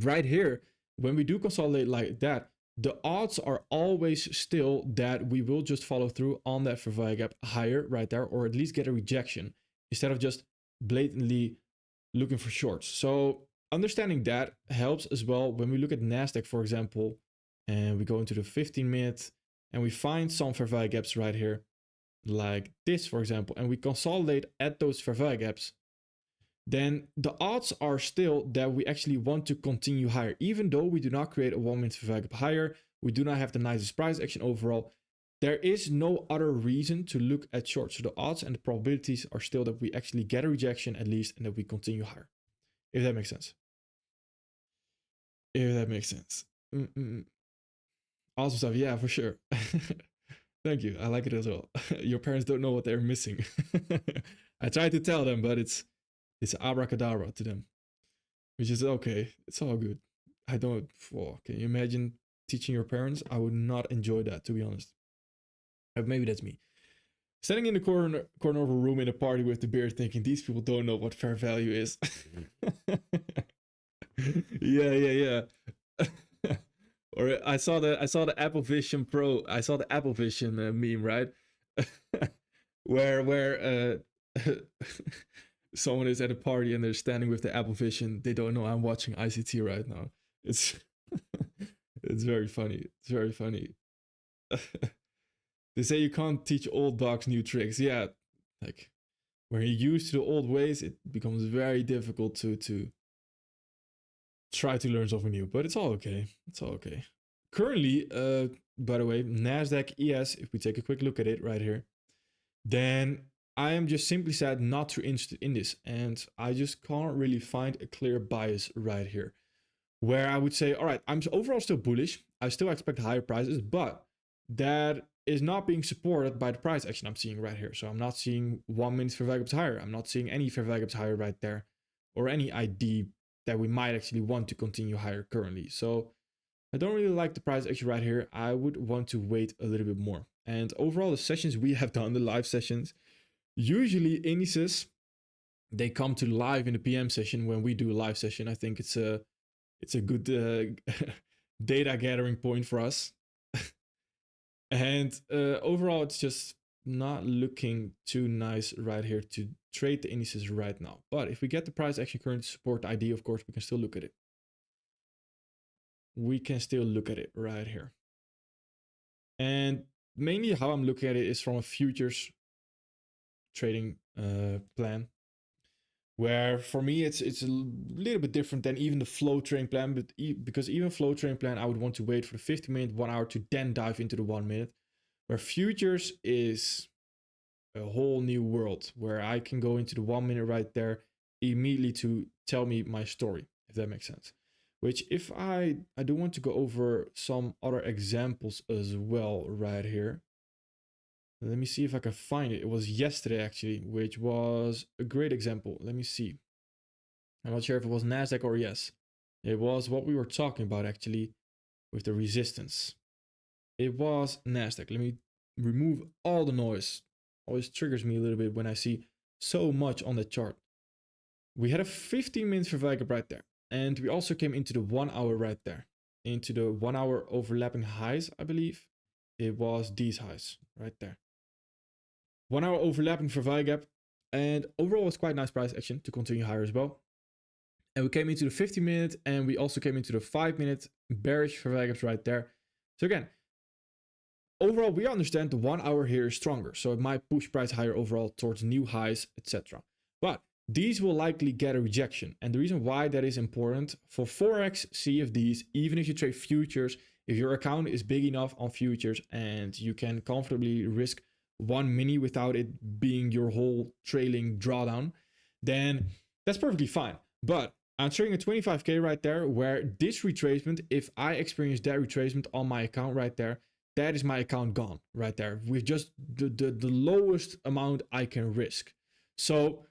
right here, when we do consolidate like that, the odds are always still that we will just follow through on that Verweij gap higher right there, or at least get a rejection instead of just blatantly looking for shorts. So understanding that helps as well when we look at NASDAQ, for example, and we go into the 15-minute and we find some Verweij gaps right here, like this, for example, and we consolidate at those Verweij gaps, then the odds are still that we actually want to continue higher. Even though we do not create a 1-minute Verweij gap higher, we do not have the nicest price action overall, there is no other reason to look at short. So the odds and the probabilities are still that we actually get a rejection at least and that we continue higher. If that makes sense. If that makes sense. Awesome stuff. Yeah, for sure. Thank you. I like it as well. Your parents don't know what they're missing. I try to tell them, but it's abracadabra to them, which is okay. It's all good. I don't. Oh, can you imagine teaching your parents? I would not enjoy that, to be honest. Maybe that's me. Standing in the corner of a room in a party with the beer, thinking these people don't know what fair value is. Yeah. Or I saw the Apple Vision Pro. I saw the Apple Vision meme, right? where someone is at a party and they're standing with the Apple Vision. They don't know I'm watching ICT right now. It's it's very funny. It's very funny. They say you can't teach old dogs new tricks. Yeah, like when you're used to the old ways, it becomes very difficult to try to learn something new. But it's all okay. It's all okay. Currently, by the way, NASDAQ ES, if we take a quick look at it right here, then I am just simply sad not too interested in this. And I just can't really find a clear bias right here, where I would say, all right, I'm overall still bullish. I still expect higher prices, but that is not being supported by the price action I'm seeing right here. So I'm not seeing 1-minute Verweij gaps higher. I'm not seeing any Verweij gaps higher right there, or any ID that we might actually want to continue higher currently. So I don't really like the price action right here. I would want to wait a little bit more. And overall, the sessions we have done, the live sessions, usually indices, they come to live in the PM session when we do a live session. I think it's a good data gathering point for us. And overall, it's just not looking too nice right here to trade the indices right now. But if we get the price action current support ID, of course, we can still look at it. We can still look at it right here. And mainly how I'm looking at it is from a futures trading plan, where for me it's a little bit different than even the flow trading plan, but because even flow trading plan, I would want to wait for the 50-minute, 1 hour to then dive into the 1 minute, where futures is a whole new world where I can go into the 1 minute right there immediately to tell me my story, if that makes sense. Which if I do want to go over some other examples as well right here. Let me see if I can find it. It was yesterday actually, which was a great example. Let me see. I'm not sure if it was NASDAQ or yes. It was what we were talking about actually with the resistance. It was NASDAQ. Let me remove all the noise. Always triggers me a little bit when I see so much on the chart. We had a 15-minute Verweij gap right there. And we also came into the 1 hour right there. Into the 1 hour overlapping highs, I believe. It was these highs right there. 1 hour overlapping Verweij gap. And overall it's quite nice price action to continue higher as well. And we came into the 50-minute and we also came into the 5-minute bearish Verweij gaps right there. So again, overall we understand the 1 hour here is stronger. So it might push price higher overall towards new highs, etc. But these will likely get a rejection. And the reason why that is important for Forex, CFDs, even if you trade futures, if your account is big enough on futures and you can comfortably risk one mini without it being your whole trailing drawdown, then that's perfectly fine. But I'm trading a 25k right there, where this retracement, if I experience that retracement on my account right there, that is my account gone right there with just the lowest amount I can risk. So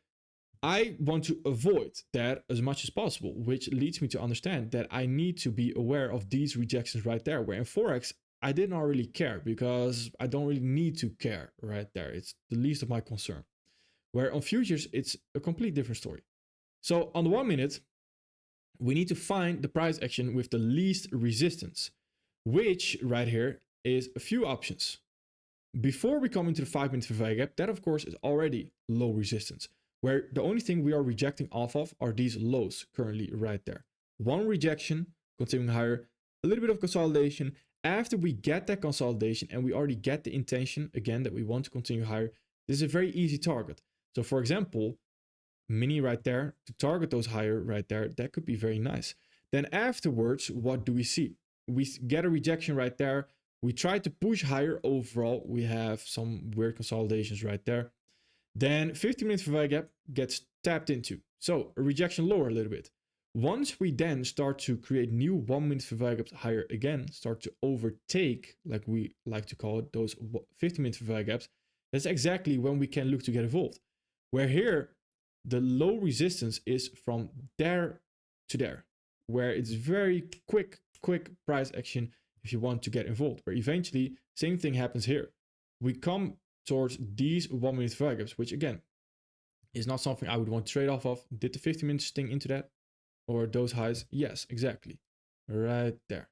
I want to avoid that as much as possible, which leads me to understand that I need to be aware of these rejections right there. Where in Forex, I did not really care because I don't really need to care right there. It's the least of my concern. Where on futures, it's a complete different story. So on the 1 minute, we need to find the price action with the least resistance, which right here is a few options. Before we come into the 5 minute fair value gap, that of course is already low resistance, where the only thing we are rejecting off of are these lows currently right there. One rejection, continuing higher, a little bit of consolidation. After we get that consolidation and we already get the intention again that we want to continue higher, this is a very easy target. So for example, mini right there to target those higher right there, that could be very nice. Then afterwards, what do we see? We get a rejection right there. We try to push higher overall. We have some weird consolidations right there. Then 15-minute fair value gap gets tapped into. So a rejection lower a little bit. Once we then start to create new 1 minute fair value gaps higher again, start to overtake, like we like to call it, those 15-minute fair value gaps, that's exactly when we can look to get involved. Where here, the low resistance is from there to there, where it's very quick price action if you want to get involved. Where eventually, same thing happens here. We come towards these 1 minute fair value gaps, which again, is not something I would want to trade off of. Did the 50 minutes sting into that? Or those highs? Yes, exactly. Right there.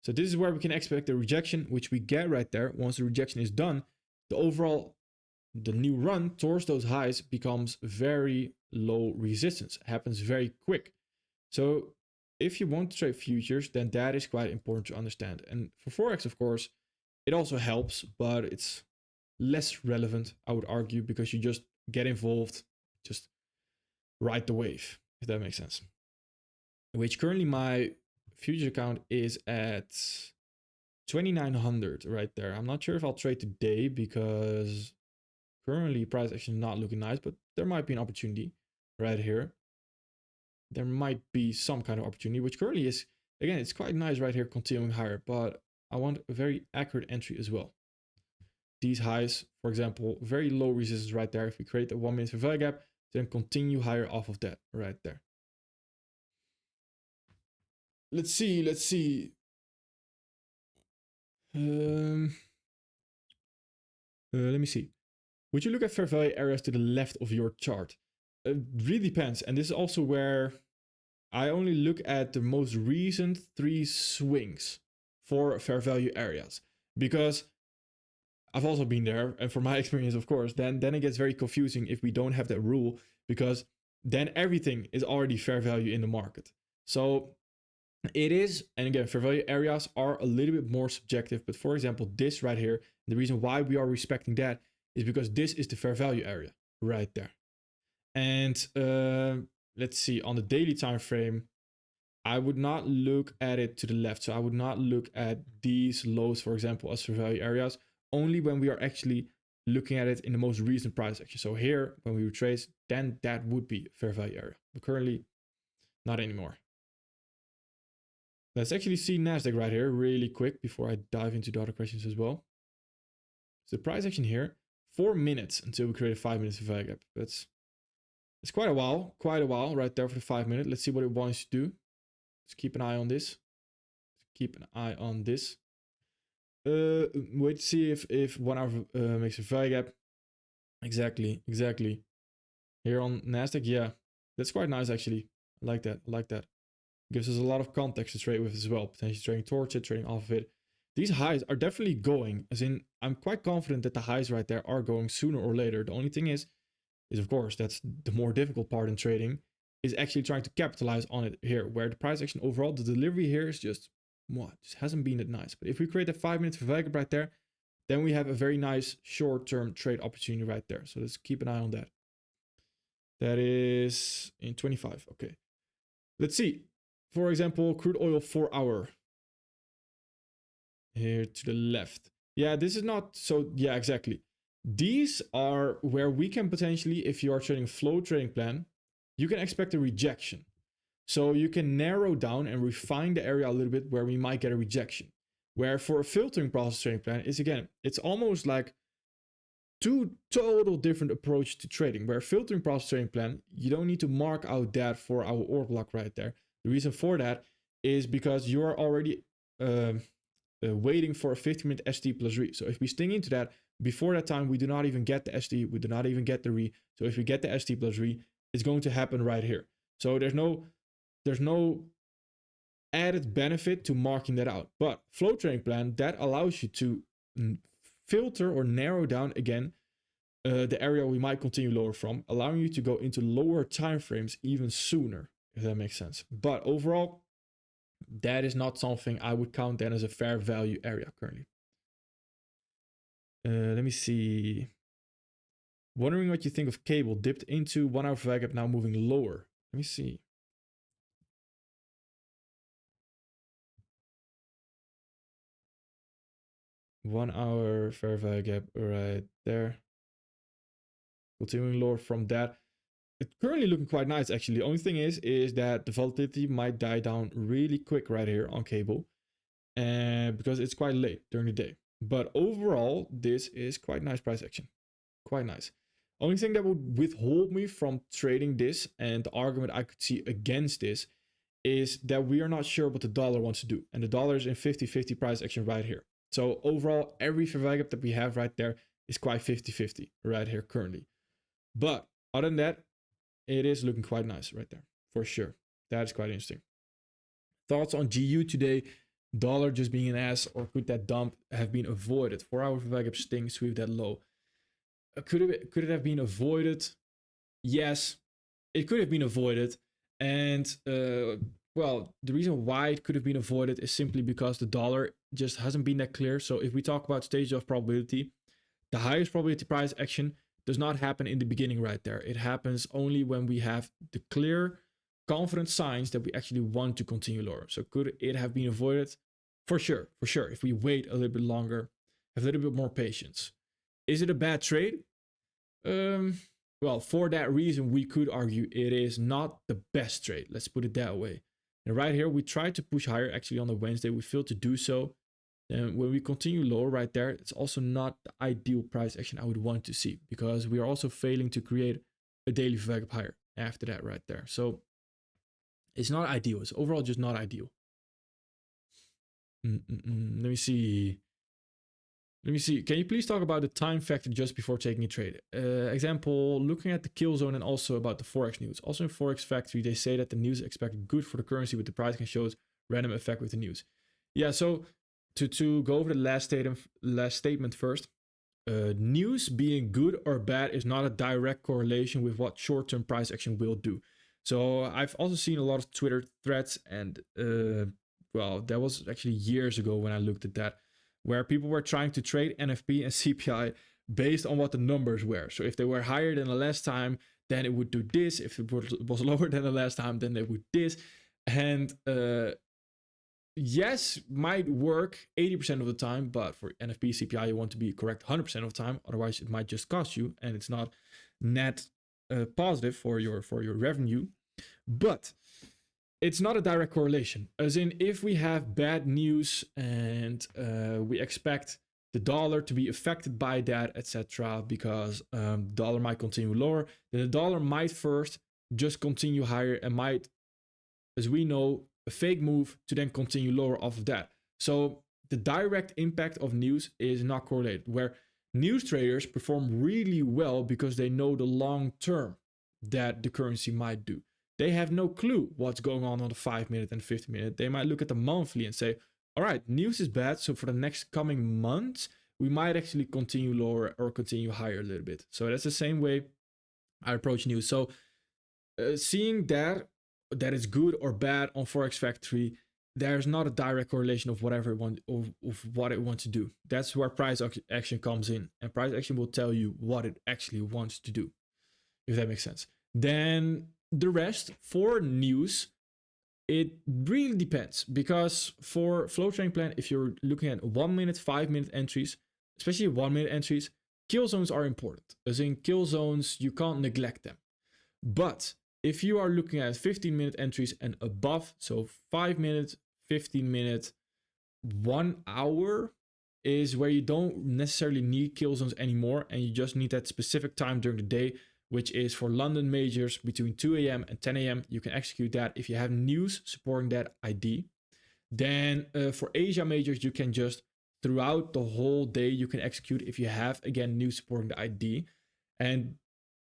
So this is where we can expect the rejection, which we get right there. Once the rejection is done, the new run towards those highs becomes very low resistance. It happens very quick. So if you want to trade futures, then that is quite important to understand. And for Forex, of course, it also helps, but it's less relevant, I would argue, because you just get involved, just ride the wave, if that makes sense. Which currently my futures account is at 2,900 right there. I'm not sure if I'll trade today because currently price action is not looking nice, but there might be an opportunity right here. There might be some kind of opportunity, which currently is, again, it's quite nice right here, continuing higher, but I want a very accurate entry as well. These highs, for example, very low resistance right there. If we create a 1 minute fair value gap, then continue higher off of that right there. Let's see. Let me see. Would you look at fair value areas to the left of your chart? It really depends. And this is also where I only look at the most recent 3 swings for fair value areas, because I've also been there, and from my experience, of course, then it gets very confusing if we don't have that rule, because then everything is already fair value in the market. So it is, and again, fair value areas are a little bit more subjective, but for example, this right here, the reason why we are respecting that is because this is the fair value area right there. And let's see, on the daily time frame, I would not look at it to the left. So I would not look at these lows, for example, as fair value areas, only when we are actually looking at it in the most recent price action. So here, when we retrace, then that would be fair value area. But currently, not anymore. Let's actually see NASDAQ right here really quick before I dive into the other questions as well. So the price action here, 4 minutes until we create a 5 minute fair value gap. It's quite a while right there for the 5 minute. Let's see what it wants to do. Let's keep an eye on this. Wait to see if 1 hour makes a value gap. Exactly. Here on NASDAQ, yeah, that's quite nice actually. I like that. Gives us a lot of context to trade with as well. Potentially trading towards it, trading off of it. These highs are definitely going, as in, I'm quite confident that the highs right there are going sooner or later. The only thing is of course, that's the more difficult part in trading, is actually trying to capitalize on it here, where the price action overall, the delivery here is just hasn't been that nice. But if we create a 5 minute fair value gap right there, then we have a very nice short-term trade opportunity right there. So let's keep an eye on that. That is in 25. Okay. Let's see. For example, crude oil 4 hour. Here to the left. Yeah, this is not so. Yeah, exactly. These are where we can potentially, if you are trading flow trading plan, you can expect a rejection. So you can narrow down and refine the area a little bit where we might get a rejection. Where for a filtering process trading plan is again, it's almost like two total different approach to trading. Where filtering process trading plan, you don't need to mark out that for our order block right there. The reason for that is because you are already waiting for a 15-minute ST plus re. So if we sting into that, before that time, we do not even get the ST, we do not even get the re. So if we get the ST plus re, it's going to happen right here. So there's no added benefit to marking that out. But flow trading plan, that allows you to filter or narrow down again the area we might continue lower from, allowing you to go into lower time frames even sooner, if that makes sense. But overall, that is not something I would count then as a fair value area currently. Let me see. Wondering what you think of cable. Dipped into 1 hour fair gap, now moving lower. Let me see. One hour fair value gap right there. Continuing lower from that. It's currently looking quite nice actually. The only thing is that the volatility might die down really quick right here on cable. And because it's quite late during the day. But overall, this is quite nice price action. Quite nice. Only thing that would withhold me from trading this, and the argument I could see against this, is that we are not sure what the dollar wants to do. And the dollar is in 50-50 price action right here. So overall, every fair value gap that we have right there is quite 50-50 right here currently. But other than that, it is looking quite nice right there, for sure. That is quite interesting. Thoughts on GU today? Dollar just being an ass, or could that dump have been avoided? 4 hour fair value gap sting, sweep that low. Could it have been avoided? Yes, it could have been avoided. And well, the reason why it could have been avoided is simply because the dollar just hasn't been that clear. So if we talk about stage of probability, the highest probability price action does not happen in the beginning right there. It happens only when we have the clear, confident signs that we actually want to continue lower. So could it have been avoided? For sure, for sure. If we wait a little bit longer, have a little bit more patience. Is it a bad trade? Well, for that reason, we could argue it is not the best trade. Let's put it that way. And right here, we tried to push higher. Actually, on the Wednesday, we failed to do so. And when we continue lower right there, it's also not the ideal price action I would want to see, because we are also failing to create a daily fair value gap higher after that right there. So it's not ideal. It's overall just not ideal. Let me see. Can you please talk about the time factor just before taking a trade? Example, looking at the kill zone and also about the Forex news. Also in Forex Factory, they say that the news is expected good for the currency, but the price can show random effect with the news. Yeah, so to go over the last statement first, news being good or bad is not a direct correlation with what short-term price action will do. So I've also seen a lot of Twitter threads, and well, that was actually years ago when I looked at that, where people were trying to trade NFP and CPI based on what the numbers were. So if they were higher than the last time, then it would do this. If it was lower than the last time, then they would this. And yes, might work 80% of the time, but for NFP, CPI, you want to be correct 100% of the time. Otherwise, it might just cost you, and it's not net positive for your revenue. But it's not a direct correlation. As in, if we have bad news and we expect the dollar to be affected by that, etc., because the dollar might continue lower, then the dollar might first just continue higher and might, as we know, a fake move to then continue lower off of that. So the direct impact of news is not correlated, where news traders perform really well because they know the long term that the currency might do. They have no clue what's going on the 5-minute and 50-minute. They might look at the monthly and say, all right, news is bad, so for the next coming months, we might actually continue lower or continue higher a little bit. So that's the same way I approach news. So seeing that is good or bad on Forex Factory, there's not a direct correlation of whatever it wants, of what it wants to do. That's where price action comes in, and price action will tell you what it actually wants to do, if that makes sense. Then the rest for news, It really depends, because for flow trading plan, if you're looking at 1 minute, 5 minute entries, especially 1 minute entries, kill zones are important. As in, kill zones, you can't neglect them. But if you are looking at 15-minute entries and above, so 5 minutes, 15 minutes, 1 hour is where you don't necessarily need kill zones anymore, and you just need that specific time during the day, which is for London majors between 2 a.m. and 10 a.m. You can execute that if you have news supporting that ID. Then for Asia majors, you can just throughout the whole day, you can execute if you have, again, news supporting the ID. And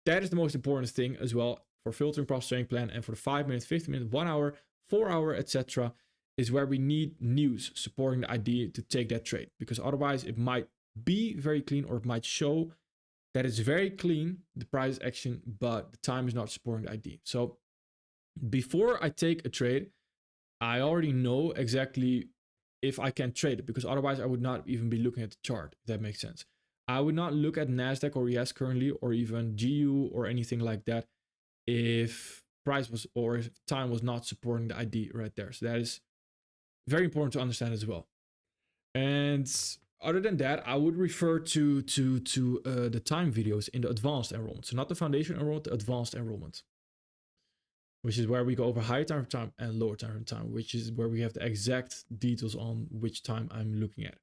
that is the most important thing as well for filtering process trading plan. And for the 5 minute, 15 minute, 1 hour, 4 hour, etc., is where we need news supporting the ID to take that trade, because otherwise it might be very clean, or it might show that it's very clean, the price action, but the time is not supporting the ID. So before I take a trade, I already know exactly if I can trade it, because otherwise I would not even be looking at the chart, if that makes sense. I would not look at NASDAQ or ES currently, or even GU or anything like that, if price was, or if time was not supporting the ID right there. So that is very important to understand as well. And other than that, I would refer to the time videos in the advanced enrollment. So not the foundation enrollment, the advanced enrollment, which is where we go over higher time frame time and lower time frame time, which is where we have the exact details on which time I'm looking at.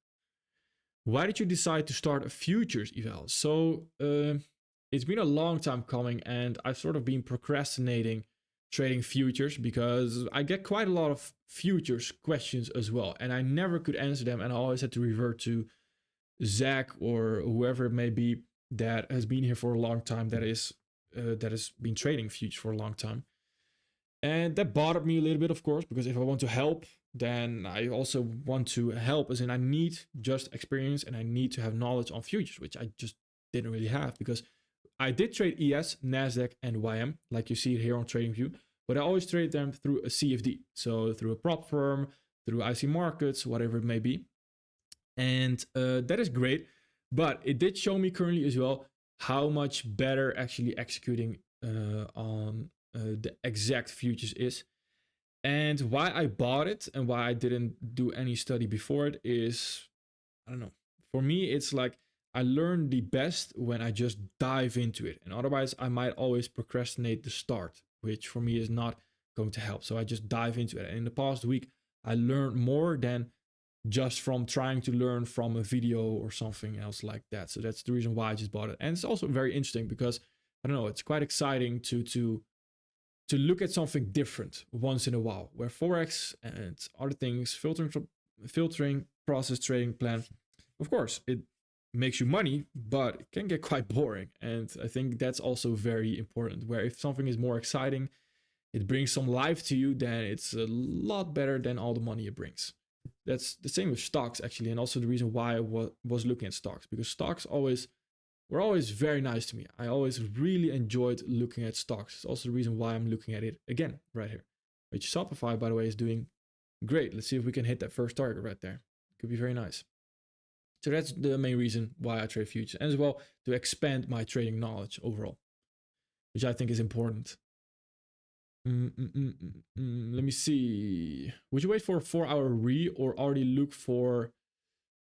Why did you decide to start a futures eval? So it's been a long time coming, and I've sort of been procrastinating trading futures because I get quite a lot of futures questions as well, and I never could answer them, and I always had to revert to Zach or whoever it may be that has been here for a long time, that has been trading futures for a long time. And that bothered me a little bit, of course, because if I want to help, then I also want to help, as in I need just experience and I need to have knowledge on futures, which I just didn't really have, because I did trade ES, NASDAQ, and YM, like you see it here on TradingView, but I always trade them through a CFD. So through a prop firm, through IC Markets, whatever it may be. And that is great, but it did show me currently as well how much better actually executing on the exact futures is. And why I bought it and why I didn't do any study before it is, I don't know. For me, it's like I learn the best when I just dive into it. And otherwise, I might always procrastinate the start, which for me is not going to help. So I just dive into it. And in the past week, I learned more than just from trying to learn from a video or something else like that. So that's the reason why I just bought it. And it's also very interesting because, I don't know, it's quite exciting to look at something different once in a while, where Forex and other things, filtering process trading plan, of course, it makes you money, but it can get quite boring. And I think that's also very important, where if something is more exciting, it brings some life to you, then it's a lot better than all the money it brings. That's the same with stocks, actually, and also the reason why I was looking at stocks, because stocks were always very nice to me. I always really enjoyed looking at stocks. It's also the reason why I'm looking at it again right here. Which Shopify, by the way, is doing great. Let's see if we can hit that first target right there. Could be very nice. So that's the main reason why I trade futures, and as well to expand my trading knowledge overall, which I think is important. Let me see. Would you wait for a 4-hour re or already look for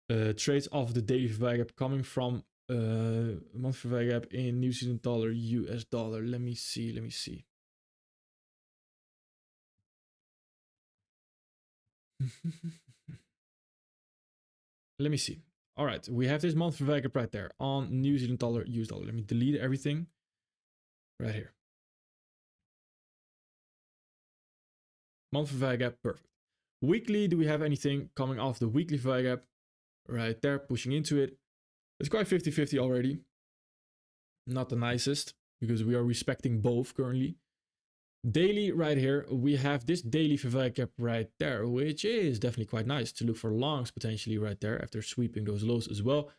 trades off the daily value gap coming from monthly value gap in New Zealand dollar, US dollar? Let me see. Let me see. All right, we have this monthly value gap right there on New Zealand dollar, US dollar. Let me delete everything right here. Monthly value gap, perfect. Weekly, do we have anything coming off the weekly value gap? Right there, pushing into it. It's quite 50-50 already. Not the nicest, because we are respecting both currently. Daily right here, we have this daily value gap right there, which is definitely quite nice to look for longs potentially right there after sweeping those lows as well.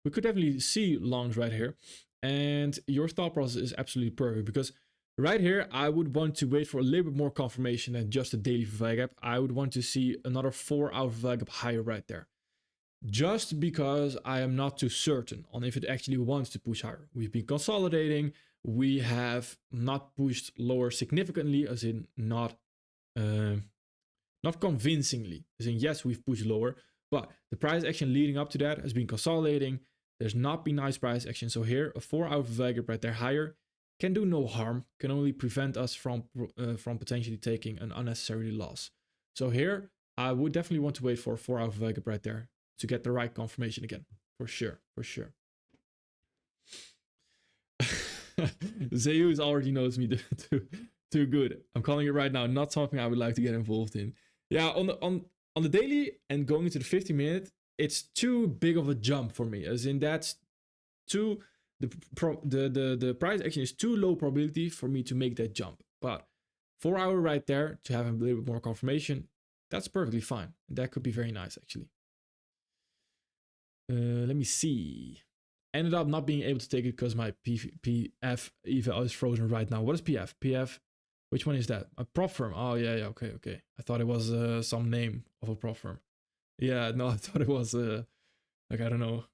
We could definitely see longs right here. And your thought process is absolutely perfect, because right here, I would want to wait for a little bit more confirmation than just a daily value gap. I would want to see another 4-hour value gap higher right there, just because I am not too certain on if it actually wants to push higher. We've been consolidating. We have not pushed lower significantly, as in not Not convincingly. As in, yes, we've pushed lower, but the price action leading up to that has been consolidating. There's not been nice price action. So here, a 4-hour VWAP right there higher can do no harm, can only prevent us from potentially taking an unnecessary loss. So here, I would definitely want to wait for a 4-hour VWAP right there to get the right confirmation again. For sure, for sure. Zeus already knows me too good. I'm calling it right now. Not something I would like to get involved in. Yeah, on the daily and going into the 50-minute, it's too big of a jump for me. As in, that's too the price action is too low probability for me to make that jump. But 4-hour right there to have a little bit more confirmation, that's perfectly fine. That could be very nice actually. Let me see. Ended up not being able to take it because my PF eval is frozen right now. What is PF? PF, which one is that? A prop firm. Oh yeah, okay. I thought it was some name of a prop firm. Yeah, no, I thought it was like, I don't know.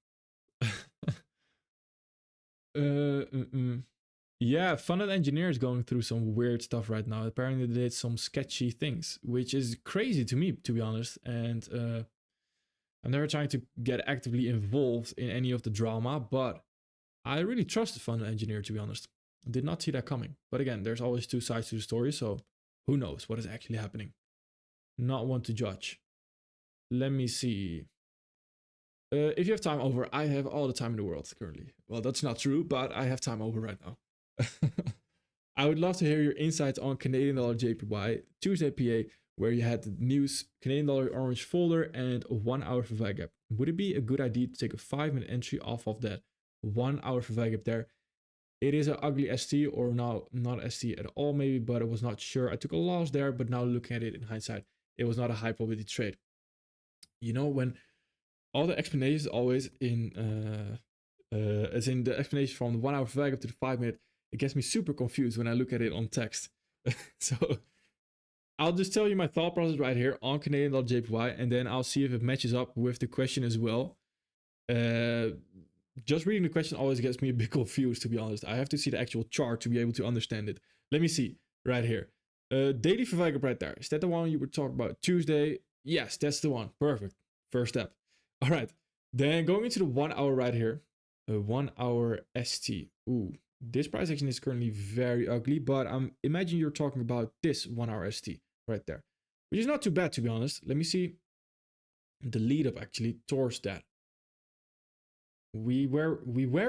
Yeah, Funded Engineer is going through some weird stuff right now. Apparently they did some sketchy things, which is crazy to me, to be honest. And I'm never trying to get actively involved in any of the drama, but I really trust the Funded Engineer, to be honest. I did not see that coming. But again, there's always two sides to the story, so who knows what is actually happening. Not one to judge. Let me see. If you have time over, I have all the time in the world currently. Well, that's not true, but I have time over right now. I would love to hear your insights on Canadian dollar JPY, Tuesday PA, where you had the news, Canadian dollar orange folder, and a 1-hour VWAP gap. Would it be a good idea to take a 5-minute entry off of that 1-hour VWAP gap there? It is an ugly ST, or now not ST at all maybe, but I was not sure. I took a loss there, but now looking at it in hindsight, it was not a high probability trade. You know, when all the explanations always as in the explanation from the 1-hour VWAP to the 5-minute, it gets me super confused when I look at it on text. So I'll just tell you my thought process right here on Canadian dollar JPY, and then I'll see if it matches up with the question as well. Just reading the question always gets me a bit confused, to be honest. I have to see the actual chart to be able to understand it. Let me see right here. Daily VWAP right there. Is that the one you were talking about? Tuesday? Yes, that's the one. Perfect. First step. All right. Then going into the 1-hour right here. 1-hour ST. Ooh, this price action is currently very ugly, but imagine you're talking about this 1-hour ST right there, which is not too bad, to be honest. Let me see the lead up actually towards that. We were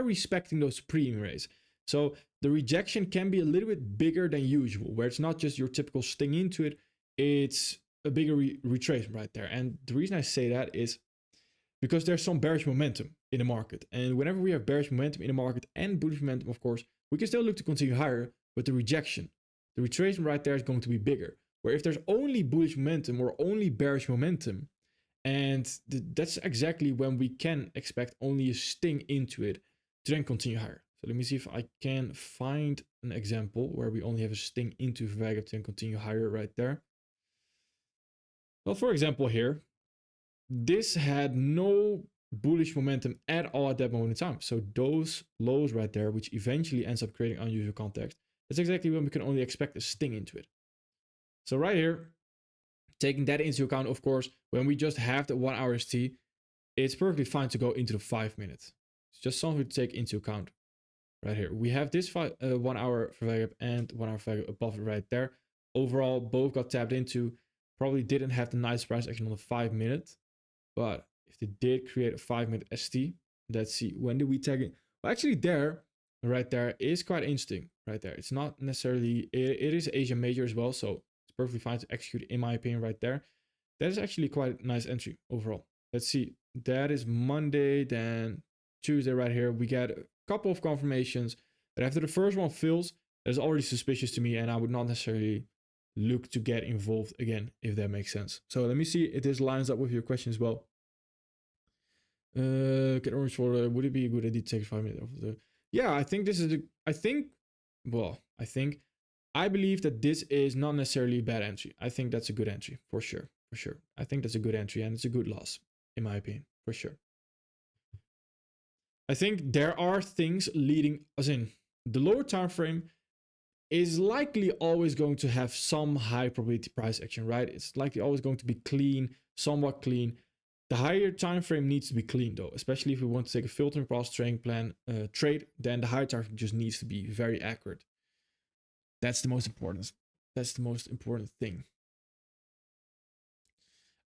respecting those premium rates. So the rejection can be a little bit bigger than usual, where it's not just your typical sting into it, it's a bigger retracement right there. And the reason I say that is because there's some bearish momentum in the market. And whenever we have bearish momentum in the market and bullish momentum, of course, we can still look to continue higher, but the rejection, the retracement right there is going to be bigger. Where if there's only bullish momentum or only bearish momentum, and that's exactly when we can expect only a sting into it to then continue higher. So let me see if I can find an example where we only have a sting into VWAP to then continue higher right there. Well, for example here, this had no bullish momentum at all at that moment in time. So those lows right there, which eventually ends up creating unusual context, that's exactly when we can only expect a sting into it. So right here, taking that into account, of course, when we just have the 1-hour ST, it's perfectly fine to go into the 5-minute. It's just something to take into account right here. We have this 1-hour VWAP and 1-hour VWAP above it right there. Overall, both got tapped into. Probably didn't have the nice price action on the 5-minute. But if they did create a 5-minute ST, let's see, when did we tag it? Well, actually right there is quite interesting right there. It's not necessarily, it is Asian major as well, so it's perfectly fine to execute in my opinion right there. That is actually quite a nice entry overall. Let's see, that is Monday, then Tuesday right here. We get a couple of confirmations, but after the first one fails, that's already suspicious to me, and I would not necessarily look to get involved again, if that makes sense. So let me see if this lines up with your question as well. Get orange for would it be a good idea to take 5 minutes of the? Yeah, I think this is I believe that this is not necessarily a bad entry. I think that's a good entry for sure. I think that's a good entry and it's a good loss in my opinion, for sure. I think there are things leading us in the lower time frame. is likely always going to have some high probability price action, right? It's likely always going to be clean, somewhat clean. The higher time frame needs to be clean though, especially if we want to take a filtering process trading plan trade, then the higher time frame just needs to be very accurate. That's the most important. That's the most important thing.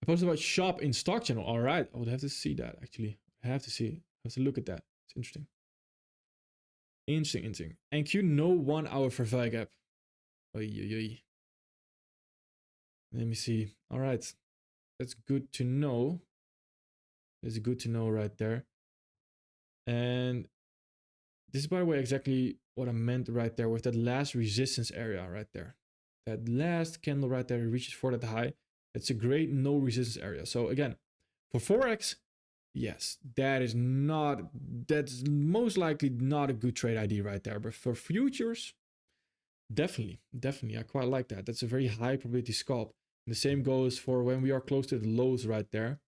I posted about shop in stock channel. All right, I would have to see that actually. I have to see. I have to look at that. It's interesting. Interesting. NQ no 1 hour for value gap. Oy. Let me see. All right, that's good to know. That's good to know right there. And this is, by the way, exactly what I meant right there with that last resistance area right there. That last candle right there reaches for that high. It's a great no resistance area. So again, for Forex, yes, that's most likely not a good trade idea right there. But for futures, definitely, I quite like that. That's a very high probability scalp. And the same goes for when we are close to the lows right there.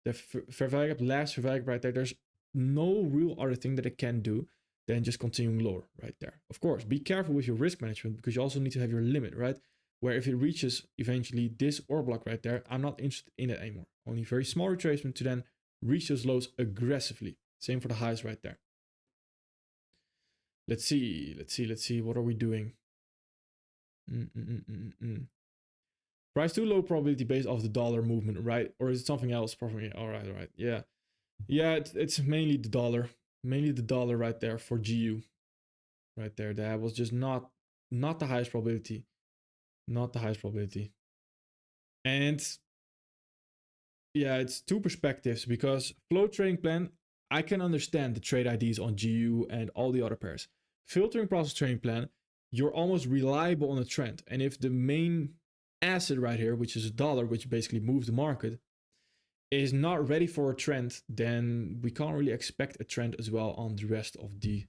The fair value gap, last fair value gap right there, there's no real other thing that it can do than just continuing lower right there. Of course, be careful with your risk management because you also need to have your limit, right? Where if it reaches eventually this order block right there, I'm not interested in it anymore. Only very small retracement to then reach those lows aggressively. Same for the highs right there. Let's see. What are we doing? Price too low probability based off the dollar movement, right? Or is it something else? Probably. All right. Yeah. It's mainly the dollar. Mainly the dollar right there for GU. Right there. That was just not the highest probability. Not the highest probability. And yeah, it's two perspectives because flow trading plan, I can understand the trade IDs on GU and all the other pairs. Filtering process trading plan, you're almost reliable on a trend. And if the main asset right here, which is a dollar, which basically moves the market, is not ready for a trend, then we can't really expect a trend as well on the rest of the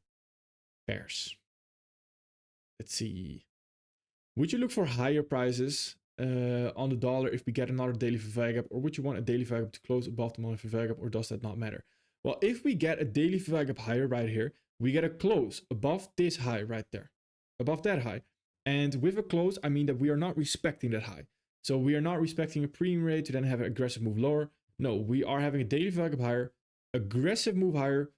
pairs. Let's see. Would you look for higher prices on the dollar if we get another daily fair value gap, or would you want a daily fair value gap to close above the monthly fair value gap, or does that not matter? Well, if we get a daily fair value gap higher right here, we get a close above this high right there, above that high. And with a close, I mean that we are not respecting that high. So we are not respecting a premium rate to then have an aggressive move lower. No, we are having a daily fair value gap higher, aggressive move higher,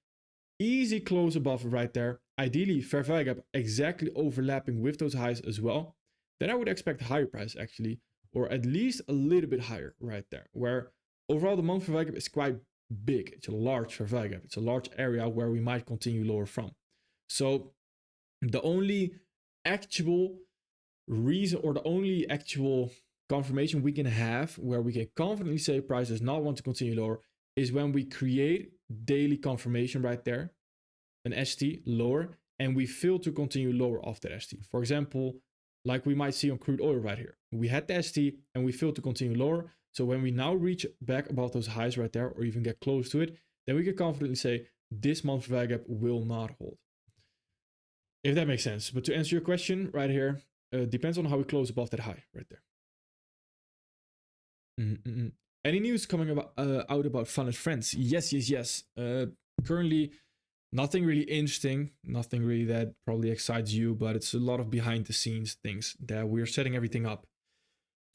easy close above right there. Ideally, fair value gap exactly overlapping with those highs as well. Then I would expect higher price actually, or at least a little bit higher right there, where overall the monthly fair value gap is quite big. It's a large fair value gap. It's a large area where we might continue lower from. So the only actual reason, or the only actual confirmation we can have where we can confidently say price does not want to continue lower is when we create daily confirmation right there, an ST lower, and we fail to continue lower off that ST. For example, like we might see on crude oil right here. We had the ST and we failed to continue lower. So when we now reach back above those highs right there, or even get close to it, then we can confidently say this monthly value gap will not hold. If that makes sense. But to answer your question right here, depends on how we close above that high right there. Any news coming out about Fun and Friends? Yes. Currently, nothing really interesting, nothing really that probably excites you, but it's a lot of behind the scenes things that we're setting everything up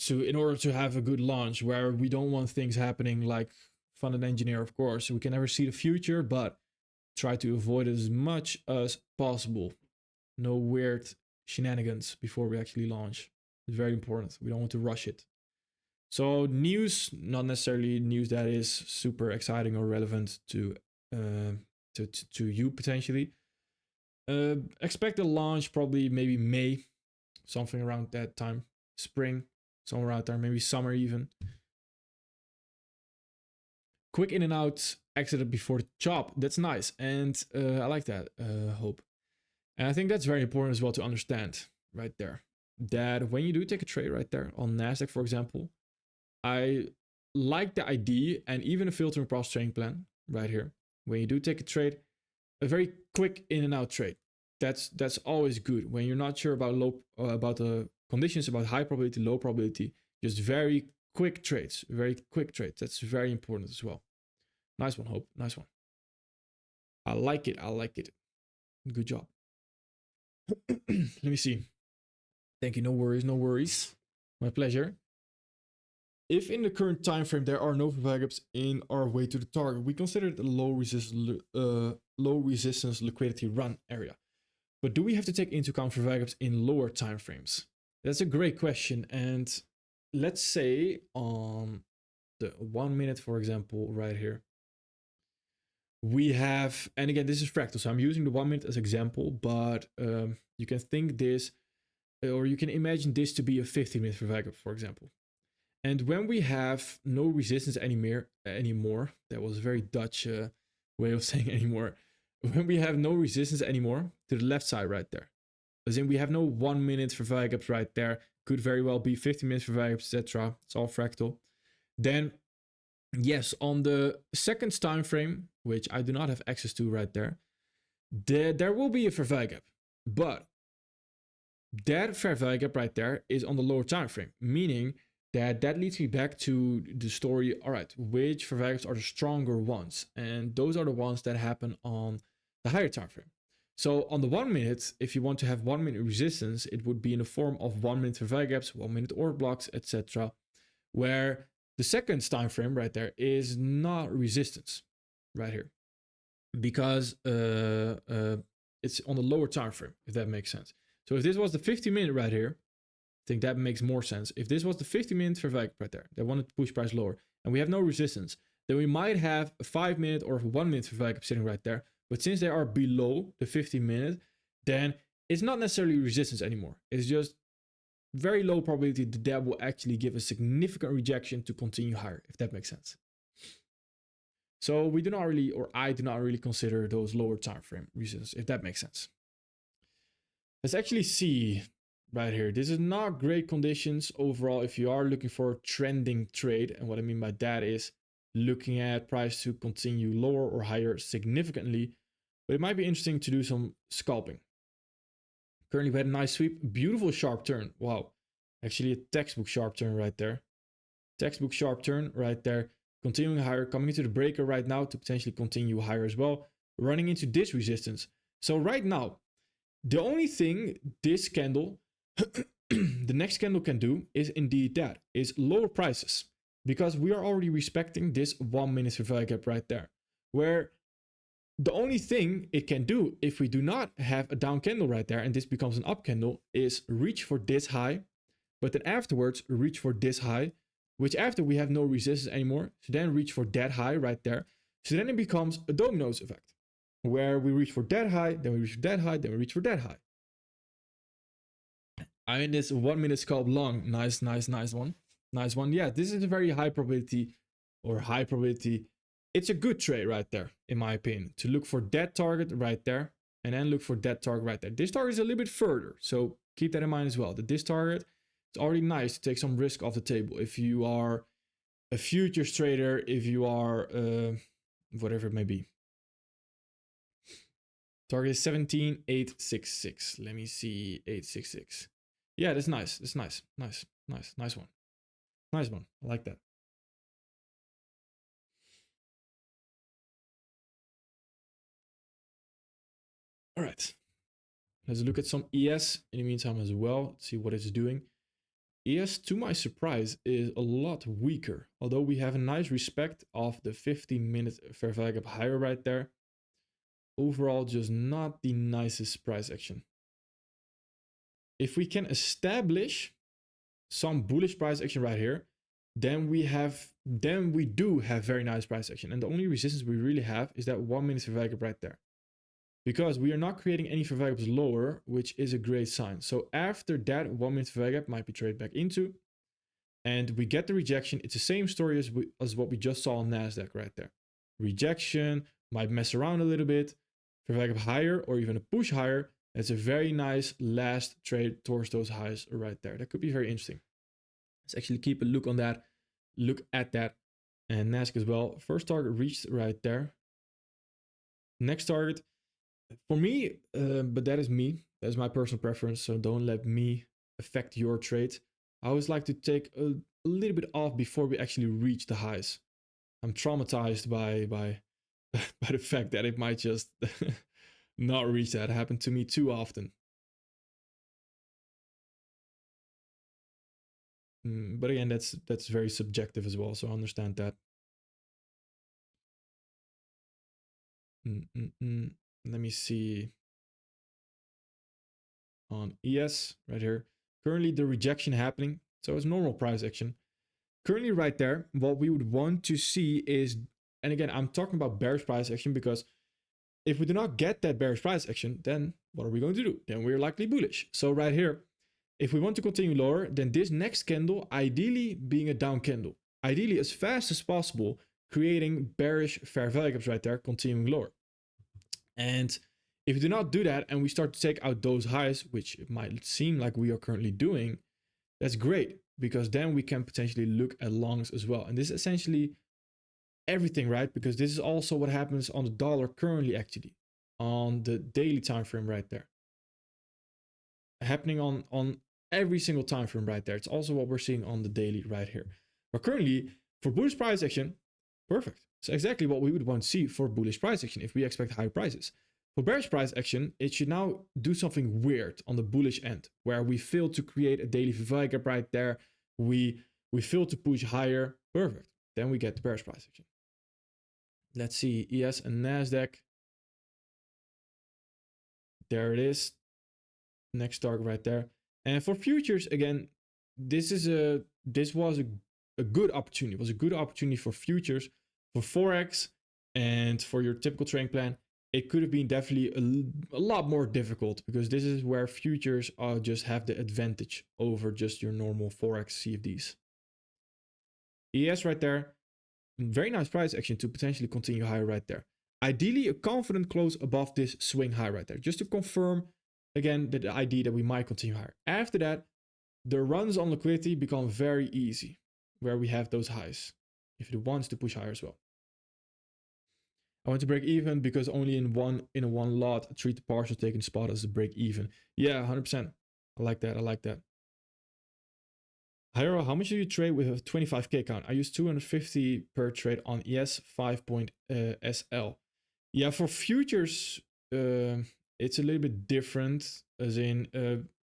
in order to have a good launch, where we don't want things happening like Fun and Engineer, of course. We can never see the future, but try to avoid it as much as possible. No weird shenanigans before we actually launch. It's very important. We don't want to rush it. So news, not necessarily news that is super exciting or relevant to you potentially. Expect a launch probably maybe May, something around that time. Spring, somewhere out there, maybe summer even. Quick in and out, exited before the chop. That's nice, and I like that. Hope, and I think that's very important as well to understand right there. That when you do take a trade right there on Nasdaq, for example, I like the idea and even a filtering process trading plan right here. When you do take a trade, a very quick in and out trade. That's always good. When you're not sure about about the conditions, about high probability, low probability, just very quick trades. That's very important as well. Nice one, Hope. Nice one. I like it. Good job. Let me see. Thank you. No worries. No worries. My pleasure. If in the current time frame there are no fair gaps in our way to the target, we consider it a low resistance liquidity run area. But do we have to take into account fair gaps in lower time frames? That's a great question. And let's say on the 1 minute, for example, right here, we have, and again, this is fractal, so I'm using the 1 minute as example, but you can think this, or you can imagine this to be a 50-minute fair gap, for example. And when we have no resistance anymore, that was a very Dutch way of saying anymore. When we have no resistance anymore to the left side right there, as in we have no 1 minute for fair gaps right there, could very well be 50 minutes for fair gaps, etc. It's all fractal. Then, yes, on the second time frame, which I do not have access to right there, there will be a fair gap, but that fair gap right there is on the lower time frame, meaning that leads me back to the story. All right, which fair gaps are the stronger ones? And those are the ones that happen on the higher time frame. So on the 1 minute, if you want to have 1 minute resistance, it would be in the form of 1 minute fair gaps, 1 minute order blocks, etc. Where the second time frame right there is not resistance right here, because it's on the lower time frame, if that makes sense. So if this was the 50-minute right here, I think that makes more sense. If this was the 50-minute fair gap right there, they wanted to push price lower, and we have no resistance, then we might have a 5-minute or 1 minute fair gap sitting right there. But since they are below the 50-minute, then it's not necessarily resistance anymore. It's just very low probability that will actually give a significant rejection to continue higher, if that makes sense. So we do not really, or I do not really consider those lower time frame resistance, if that makes sense. Let's actually see right here. This is not great conditions overall if you are looking for a trending trade. And what I mean by that is looking at price to continue lower or higher significantly. But it might be interesting to do some scalping. Currently we had a nice sweep, beautiful sharp turn. Wow, actually a textbook sharp turn right there. Textbook sharp turn right there. Continuing higher, coming into the breaker right now to potentially continue higher as well. Running into this resistance. So right now, the only thing this candle, the next candle can do is indeed that, is lower prices. Because we are already respecting this 1 minute fair gap right there. Where the only thing it can do if we do not have a down candle right there and this becomes an up candle is reach for this high, but then afterwards reach for this high, which after we have no resistance anymore, so then reach for that high right there. So then it becomes a dominoes effect where we reach for that high, then we reach for that high, then we reach for that high. I mean, this 1 minute scalp long, nice one. Nice one. Yeah, this is a very high probability or high probability. It's a good trade right there, in my opinion, to look for that target right there and then look for that target right there. This target is a little bit further, so keep that in mind as well. That this target, it's already nice to take some risk off the table. If you are a futures trader, if you are whatever it may be. Target is 17,866. Let me see, 866. Yeah, that's nice. That's nice. Nice one. Nice one. I like that. All right. Let's look at some ES in the meantime as well. See what it's doing. ES, to my surprise, is a lot weaker. Although we have a nice respect of the 15-minute fair value gap higher right there. Overall, just not the nicest price action. If we can establish some bullish price action right here, then we do have very nice price action. And the only resistance we really have is that 1 minute fair value gap right there. Because we are not creating any fair value gaps lower, which is a great sign. So after that 1 minute fair value gap might be traded back into, and we get the rejection. It's the same story as what we just saw on NASDAQ right there. Rejection, might mess around a little bit, fair value gap higher or even a push higher. It's a very nice last trade towards those highs right there. That could be very interesting. Let's actually keep a look on that. Look at that. And NASDAQ as well. First target reached right there. Next target. For me, but that is me. That's my personal preference. So don't let me affect your trade. I always like to take a little bit off before we actually reach the highs. I'm traumatized by the fact that it might just not reach that. It happened to me too often. But again, that's very subjective as well, so I understand that. Let me see on ES right here. Currently the rejection happening, so it's normal price action. Currently right there, what we would want to see is, and again, I'm talking about bearish price action because if we do not get that bearish price action, then what are we going to do? Then we're likely bullish. So right here, if we want to continue lower, then this next candle, ideally being a down candle, ideally as fast as possible, creating bearish fair value gaps right there, continuing lower. And if we do not do that and we start to take out those highs, which it might seem like we are currently doing, that's great, because then we can potentially look at longs as well. And this is essentially everything, right? Because this is also what happens on the dollar currently, actually, on the daily time frame right there. Happening on every single time frame right there. It's also what we're seeing on the daily right here. But currently, for bullish price action, perfect. It's exactly what we would want to see for bullish price action if we expect higher prices. For bearish price action, it should now do something weird on the bullish end, where we fail to create a daily VWAP gap right there. We fail to push higher. Perfect. Then we get the bearish price action. Let's see, ES and NASDAQ. There it is. Next target right there. And for futures, again, this was a good opportunity. It was a good opportunity for futures, for Forex, and for your typical trading plan. It could have been definitely a lot more difficult, because this is where futures just have the advantage over just your normal Forex CFDs. ES right there. Very nice price action to potentially continue higher right there. Ideally, a confident close above this swing high right there, just to confirm again the idea that we might continue higher. After that, the runs on liquidity become very easy, where we have those highs if it wants to push higher as well. I want to break even because only in a one lot, treat the partial taken spot as a break even. Yeah, 100%. I like that. I like that. Hyro, how much do you trade with a 25k count? I use 250 per trade on ES 5.SL. Yeah, for futures, it's a little bit different, as in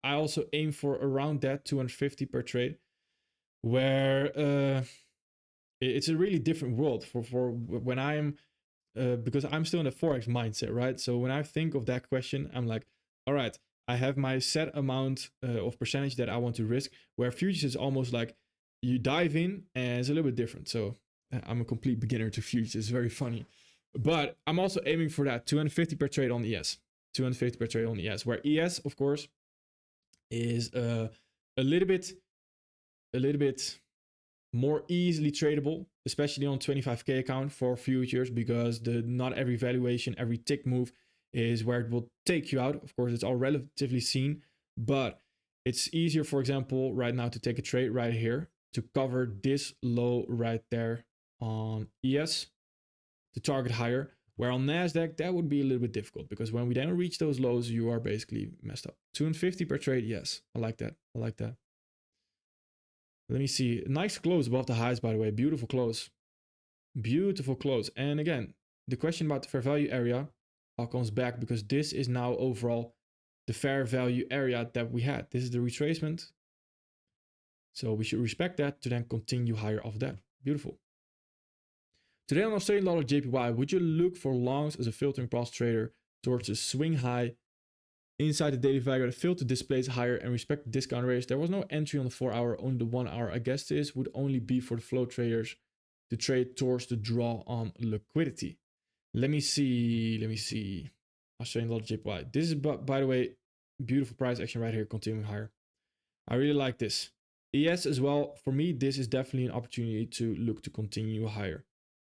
I also aim for around that 250 per trade, where it's a really different world for when I'm because I'm still in the Forex mindset, right? So when I think of that question, I'm like, all right, I have my set amount of percentage that I want to risk, where futures is almost like you dive in and it's a little bit different. So I'm a complete beginner to futures. It's very funny. But I'm also aiming for that 250 per trade on ES. 250 per trade on ES, where ES, of course, is a little bit more easily tradable, especially on 25k account for futures, because not every valuation, every tick move is where it will take you out. Of course, it's all relatively seen, but it's easier, for example, right now to take a trade right here to cover this low right there on ES to target higher, where on NASDAQ, that would be a little bit difficult, because when we then reach those lows, you are basically messed up. 250 per trade, yes, I like that. I like that. Let me see. Nice close above the highs, by the way. Beautiful close. Beautiful close. And again, the question about the fair value area all comes back, because this is now overall the fair value area that we had. This is the retracement. So we should respect that to then continue higher off that. Beautiful. Today on Australian dollar JPY, would you look for longs as a filtering pulse trader towards a swing high inside the daily value that failed to displace higher and respect the discount rates? There was no entry on the 4 hour, only the 1 hour. I guess this would only be for the flow traders to trade towards the draw on liquidity. Let me see. Australian dollar JPY. This is, by the way, beautiful price action right here, continuing higher. I really like this. ES as well. For me, this is definitely an opportunity to look to continue higher.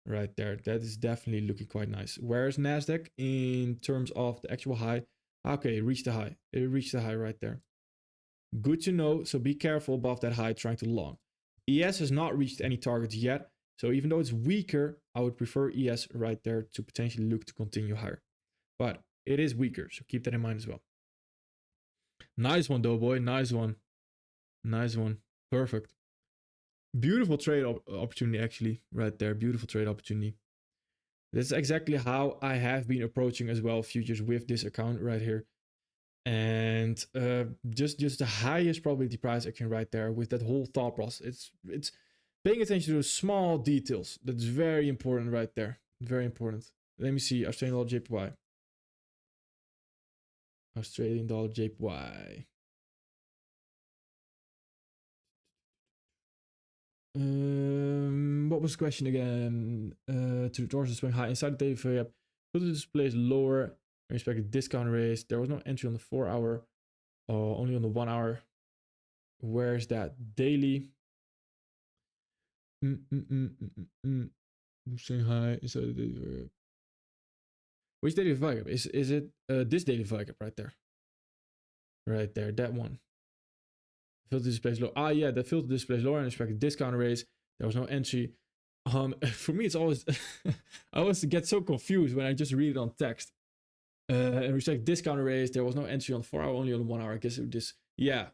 Right there. That is definitely looking quite nice. Where's NASDAQ in terms of the actual high? Okay, it reached the high. It reached the high right there. Good to know. So be careful above that high trying to long. ES has not reached any targets yet. So even though it's weaker, I would prefer ES right there to potentially look to continue higher. But it is weaker, so keep that in mind as well. Nice one, though, boy. Nice one. Nice one. Perfect. Beautiful trade opportunity, actually, right there. Beautiful trade opportunity. This is exactly how I have been approaching as well futures with this account right here. and just the highest probability price action right there with that whole thought process. It's paying attention to those small details. That's very important right there. Very important. Let me see. Australian dollar JPY. Australian dollar JPY. What was the question again? Towards the swing high inside the daily VWAP. Put the display is lower. I expect a discount raise. There was no entry on the 4 hour. Only on the 1 hour. Where's that daily? Shanghai inside the daily VWAP. Which daily VWAP? Is it this daily VWAP right there? Right there, that one. Filter display is low. Ah, yeah, the filter display is lower and expect a discount raise. There was no entry. For me, it's always I always get so confused when I just read it on text. And respect discount raise. There was no entry on 4 hour, only on 1 hour. I guess it would just yeah,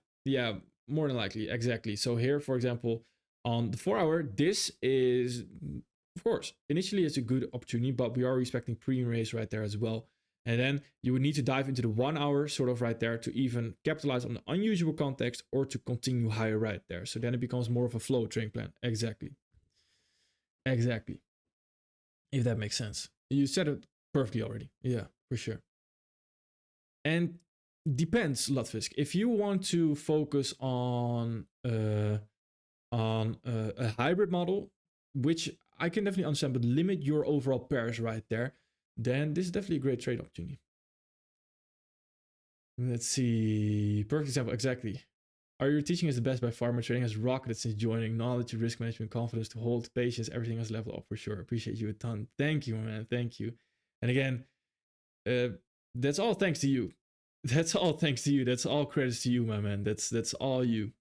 more than likely, exactly. So here, for example, on the 4 hour, this is of course initially it's a good opportunity, but we are respecting premium raise right there as well. And then you would need to dive into the 1 hour sort of right there to even capitalize on the unusual context or to continue higher right there. So then it becomes more of a flow trading plan. Exactly. If that makes sense. You said it perfectly already. Yeah, for sure. And depends, Lutfisk. If you want to focus on a hybrid model, which I can definitely understand, but limit your overall pairs right there, then this is definitely a great trade opportunity. Let's see. Perfect example, exactly. Your teaching is the best by far. My trading has rocketed since joining. Knowledge, risk management, confidence to hold, patience, everything has leveled up for sure. Appreciate you a ton. Thank you, man. Thank you. And again, that's all thanks to you. That's all thanks to you. That's all credits to you, my man. That's all you.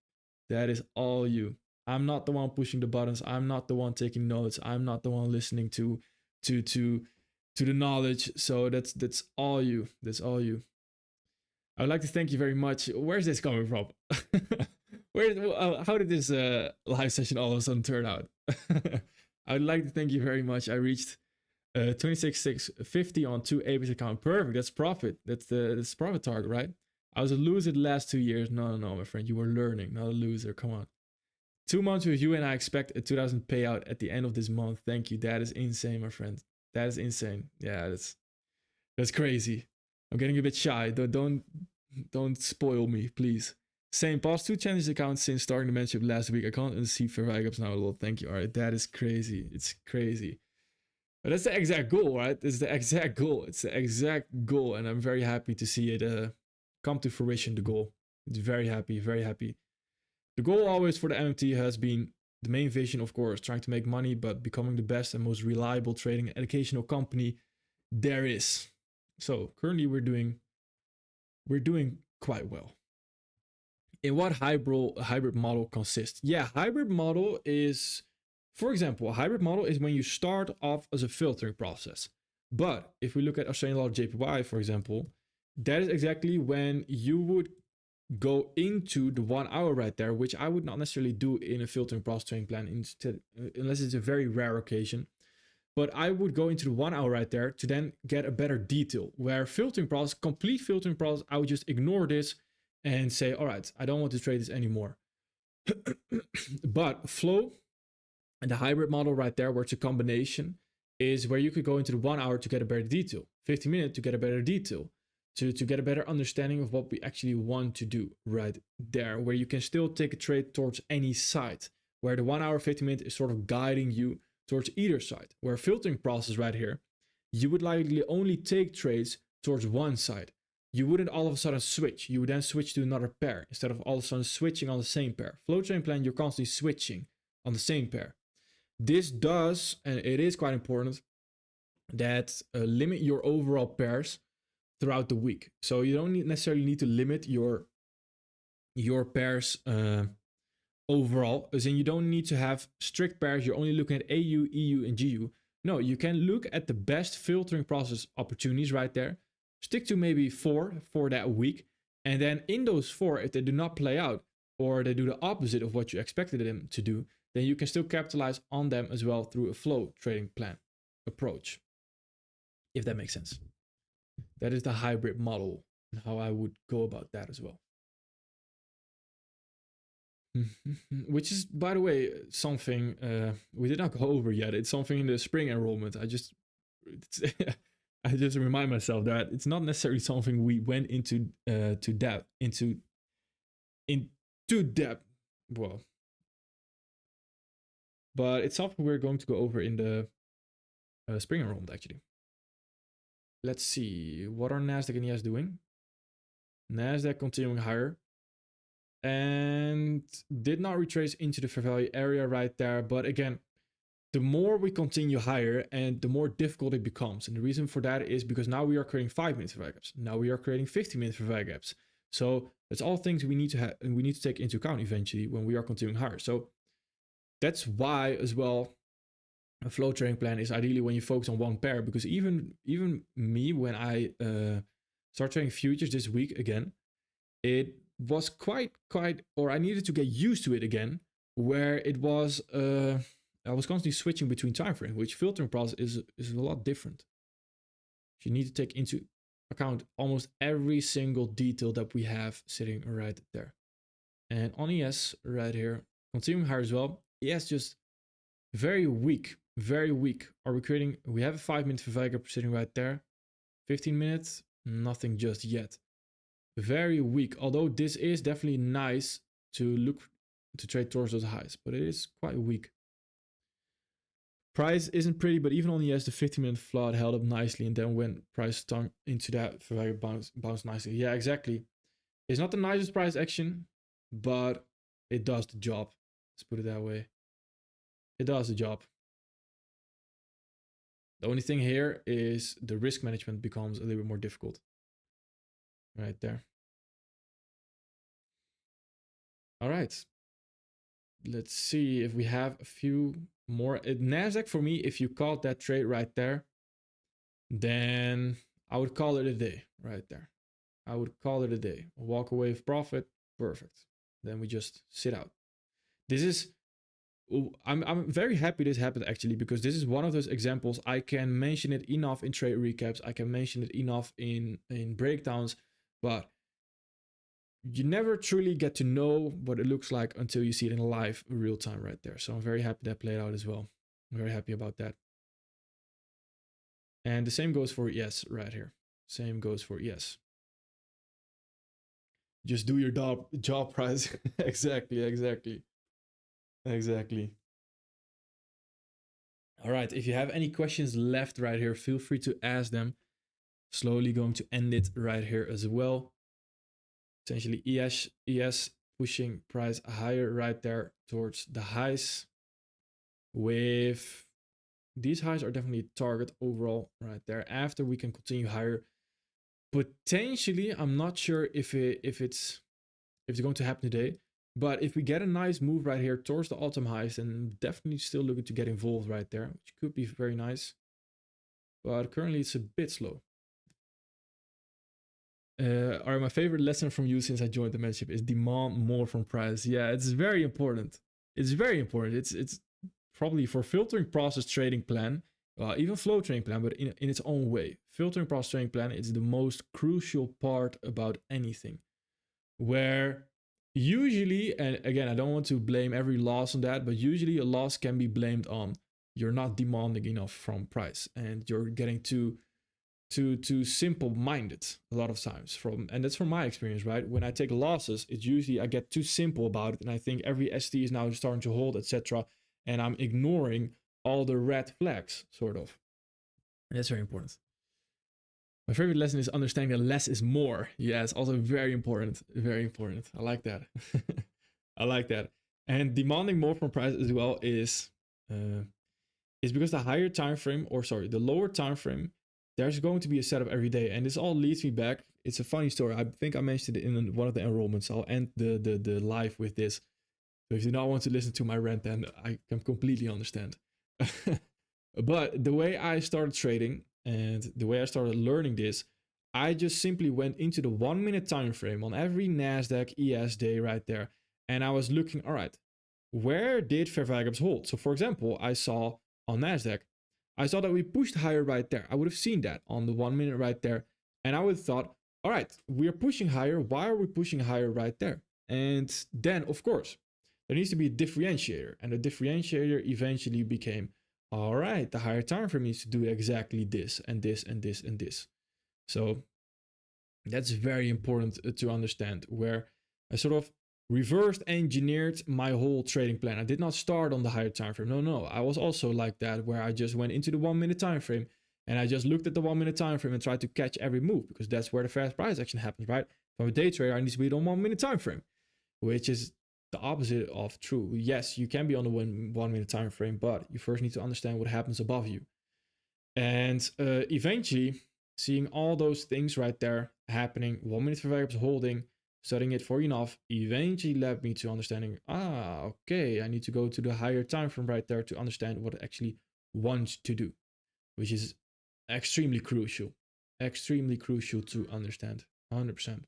That is all you. I'm not the one pushing the buttons. I'm not the one taking notes. I'm not the one listening to the knowledge. So that's all you. That's all you. I would like to thank you very much. Where's this coming from? How did this live session all of a sudden turn out? I would like to thank you very much. I reached 26,650 on 2 Apex account. Perfect. That's profit. That's profit target, right? I was a loser the last 2 years. No, my friend. You were learning, not a loser. Come on. 2 months with you and I expect a 2,000 payout at the end of this month. Thank you. That is insane, my friend. That is insane. Yeah, that's crazy. I'm getting a bit shy. Don't spoil me, please. Same past 2 challenge accounts since starting the membership last week. I can't unsee fair value now a lot. Thank you. All right, that is crazy. It's crazy. But that's the exact goal, right? It's the exact goal. It's the exact goal, and I'm very happy to see it come to fruition. The goal. It's very happy, very happy. The goal always for the MMT has been the main vision, of course, trying to make money, but becoming the best and most reliable trading and educational company there is. So currently we're doing quite well. In what hybrid model consists? Yeah, hybrid model is, for example, a hybrid model is when you start off as a filtering process. But if we look at Australian dollar JPY, for example, that is exactly when you would go into the 1 hour right there, which I would not necessarily do in a filtering process trading plan instead, unless it's a very rare occasion. But I would go into the 1 hour right there to then get a better detail. Where filtering process, complete filtering process, I would just ignore this and say, all right, I don't want to trade this anymore. But flow and the hybrid model right there, where it's a combination, is where you could go into the 1 hour to get a better detail, 15 minutes to get a better detail, to get a better understanding of what we actually want to do right there, where you can still take a trade towards any side, where the 1 hour, 15 minutes is sort of guiding you towards either side. Where filtering process right here, you would likely only take trades towards one side. You wouldn't all of a sudden switch. You would then switch to another pair instead of all of a sudden switching on the same pair. Flow trading plan, you're constantly switching on the same pair. This does, and it is quite important, that limit your overall pairs throughout the week. So you don't necessarily need to limit your pairs overall, as in you don't need to have strict pairs. You're only looking at AU, EU, and GU. No, you can look at the best filtering process opportunities right there. Stick to maybe 4 for that week. And then in those 4, if they do not play out or they do the opposite of what you expected them to do, then you can still capitalize on them as well through a flow trading plan approach. If that makes sense. That is the hybrid model. and how I would go about that as well. Which is, by the way, something we did not go over yet. It's something in the spring enrollment. I just remind myself that it's not necessarily something we went into to depth into depth. Well, but it's something we're going to go over in the spring enrollment actually. Let's see, what are Nasdaq and ES doing? Nasdaq continuing higher and did not retrace into the fair value area right there. But again, the more we continue higher and the more difficult it becomes. And the reason for that is because now we are creating 5-minute fair value gaps. Now we are creating 15-minute fair value gaps. So that's all things we need to have and we need to take into account eventually when we are continuing higher. So that's why as well a flow trading plan is ideally when you focus on one pair, because even me, when I start trading futures this week again, it was quite, or I needed to get used to it again, where it was, I was constantly switching between time frames, which filtering process is a lot different. You need to take into account almost every single detail that we have sitting right there. And on ES right here, continuing higher as well. ES just very weak, very weak. Are we creating? We have a 5-minute fair value gap sitting right there. 15 minutes, nothing just yet. Very weak, although this is definitely nice to look to trade towards those highs, but it is quite weak. Price isn't pretty, but even on the ES, the 15-minute flood held up nicely, and then when price stung into that fair value bounced nicely. Yeah, exactly. It's not the nicest price action, but it does the job. Let's put it that way. It does the job. The only thing here is the risk management becomes a little bit more difficult. Right there. All right. Let's see if we have a few more. Nasdaq, for me, if you caught that trade right there, then I would call it a day right there. I would call it a day. Walk away with profit. Perfect. Then we just sit out. This is, I'm very happy this happened actually, because this is one of those examples. I can mention it enough in trade recaps. I can mention it enough in breakdowns, but you never truly get to know what it looks like until you see it in live real time right there. So I'm very happy that played out as well. I'm very happy about that. And the same goes for ES right here. Same goes for ES. Just do your job price. Exactly. All right, if you have any questions left right here, feel free to ask them. Slowly going to end it right here as well. Essentially ES pushing price higher right there towards the highs. With these highs are definitely target overall right there. After we can continue higher. Potentially, I'm not sure if it's going to happen today. But if we get a nice move right here towards the all-time highs, then definitely still looking to get involved right there, which could be very nice. But currently it's a bit slow. Are my favorite lesson from you since I joined the membership is demand more from price. Yeah, it's very important. It's very important. It's probably for filtering process trading plan, even flow trading plan, but in its own way. Filtering process trading plan is the most crucial part about anything. Where usually, and again, I don't want to blame every loss on that, but usually a loss can be blamed on you're not demanding enough from price and you're getting too simple-minded a lot of times. And that's from my experience, right? When I take losses, it's usually I get too simple about it, and I think every ST is now starting to hold, etc., and I'm ignoring all the red flags, sort of. And that's very important. My favorite lesson is understanding that less is more. Yes, also very important. Very important. I like that. I like that. And demanding more from price as well is because the higher time frame, the lower time frame, there's going to be a setup every day. And this all leads me back. It's a funny story. I think I mentioned it in one of the enrollments. I'll end the live with this. So if you don't want to listen to my rant, then I can completely understand. But the way I started trading and the way I started learning this, I just simply went into the 1 minute time frame on every Nasdaq ES day right there. And I was looking, all right, where did fair value gaps hold? So for example, I saw on Nasdaq, I saw that we pushed higher right there. I would have seen that on the 1 minute right there. And I would have thought, all right, we are pushing higher. Why are we pushing higher right there? And then, of course, there needs to be a differentiator. And the differentiator eventually became, all right, the higher time frame needs to do exactly this and this and this and this. So that's very important to understand, where I sort of reversed engineered my whole trading plan. I did not start on the higher time frame. No. I was also like that, where I just went into the 1 minute time frame and I just looked at the 1 minute time frame and tried to catch every move, because that's where the fast price action happens, right? If I'm a day trader, I need to be on 1 minute time frame, which is the opposite of true. Yes, you can be on the 1 minute time frame, but you first need to understand what happens above you. And eventually, seeing all those things right there happening, 1 minute for variables holding, studying it for enough, eventually led me to understanding, okay, I need to go to the higher time frame right there to understand what it actually wants to do, which is extremely crucial to understand. 100%.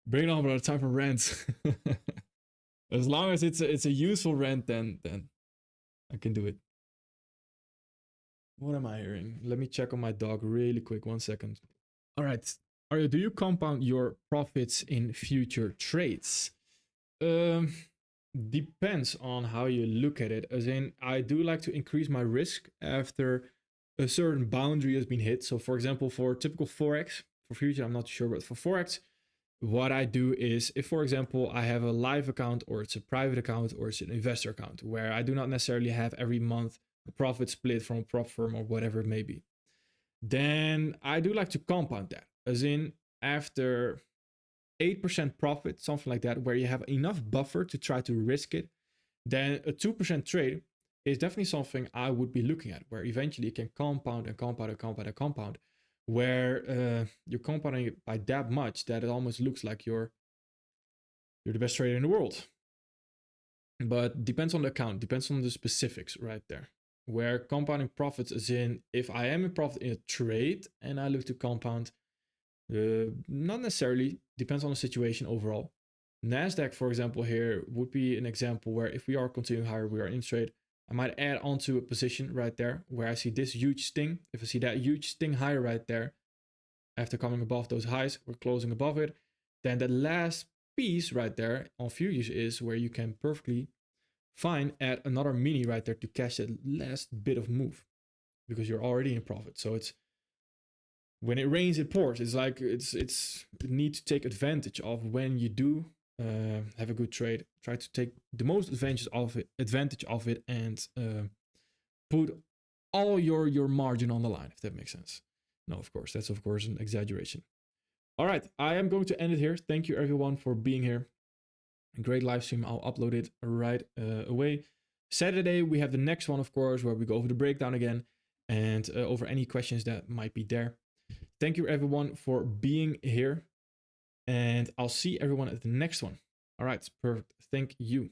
Bring it on, brother. Time for rant. As long as it's a useful rant, then I can do it. What am I hearing? Let me check on my dog really quick. 1 second. All right. Arjo, do you compound your profits in future trades? Depends on how you look at it. As in, I do like to increase my risk after a certain boundary has been hit. So, for example, for typical Forex, for future, I'm not sure, but for Forex, what I do is, if, for example, I have a live account, or it's a private account, or it's an investor account, where I do not necessarily have every month a profit split from a prop firm or whatever it may be, then I do like to compound that. As in, after 8% profit, something like that, where you have enough buffer to try to risk it, then a 2% trade is definitely something I would be looking at, where eventually it can compound and compound and compound and compound, where you're compounding it by that much that it almost looks like you're the best trader in the world. But depends on the account, depends on the specifics right there. Where compounding profits, as in, if I am in profit in a trade and I look to compound, not necessarily, depends on the situation overall. NASDAQ, for example, here would be an example where if we are continuing higher, we are in trade, I might add onto a position right there where I see this huge sting. If I see that huge sting higher right there, after coming above those highs, we're closing above it, then the last piece right there on futures is where you can perfectly fine add another mini right there to catch that last bit of move, because you're already in profit. So it's, when it rains it pours. It's like it's need to take advantage of when you do have a good trade. Try to take the most advantage of it and put all your margin on the line, if that makes sense. No, of course, that's of course an exaggeration. All right, I am going to end it here. Thank you everyone for being here. A great live stream. I'll upload it right away. Saturday we have the next one, of course, where we go over the breakdown again and over any questions that might be there. Thank you everyone for being here, and I'll see everyone at the next one. All right, perfect. Thank you.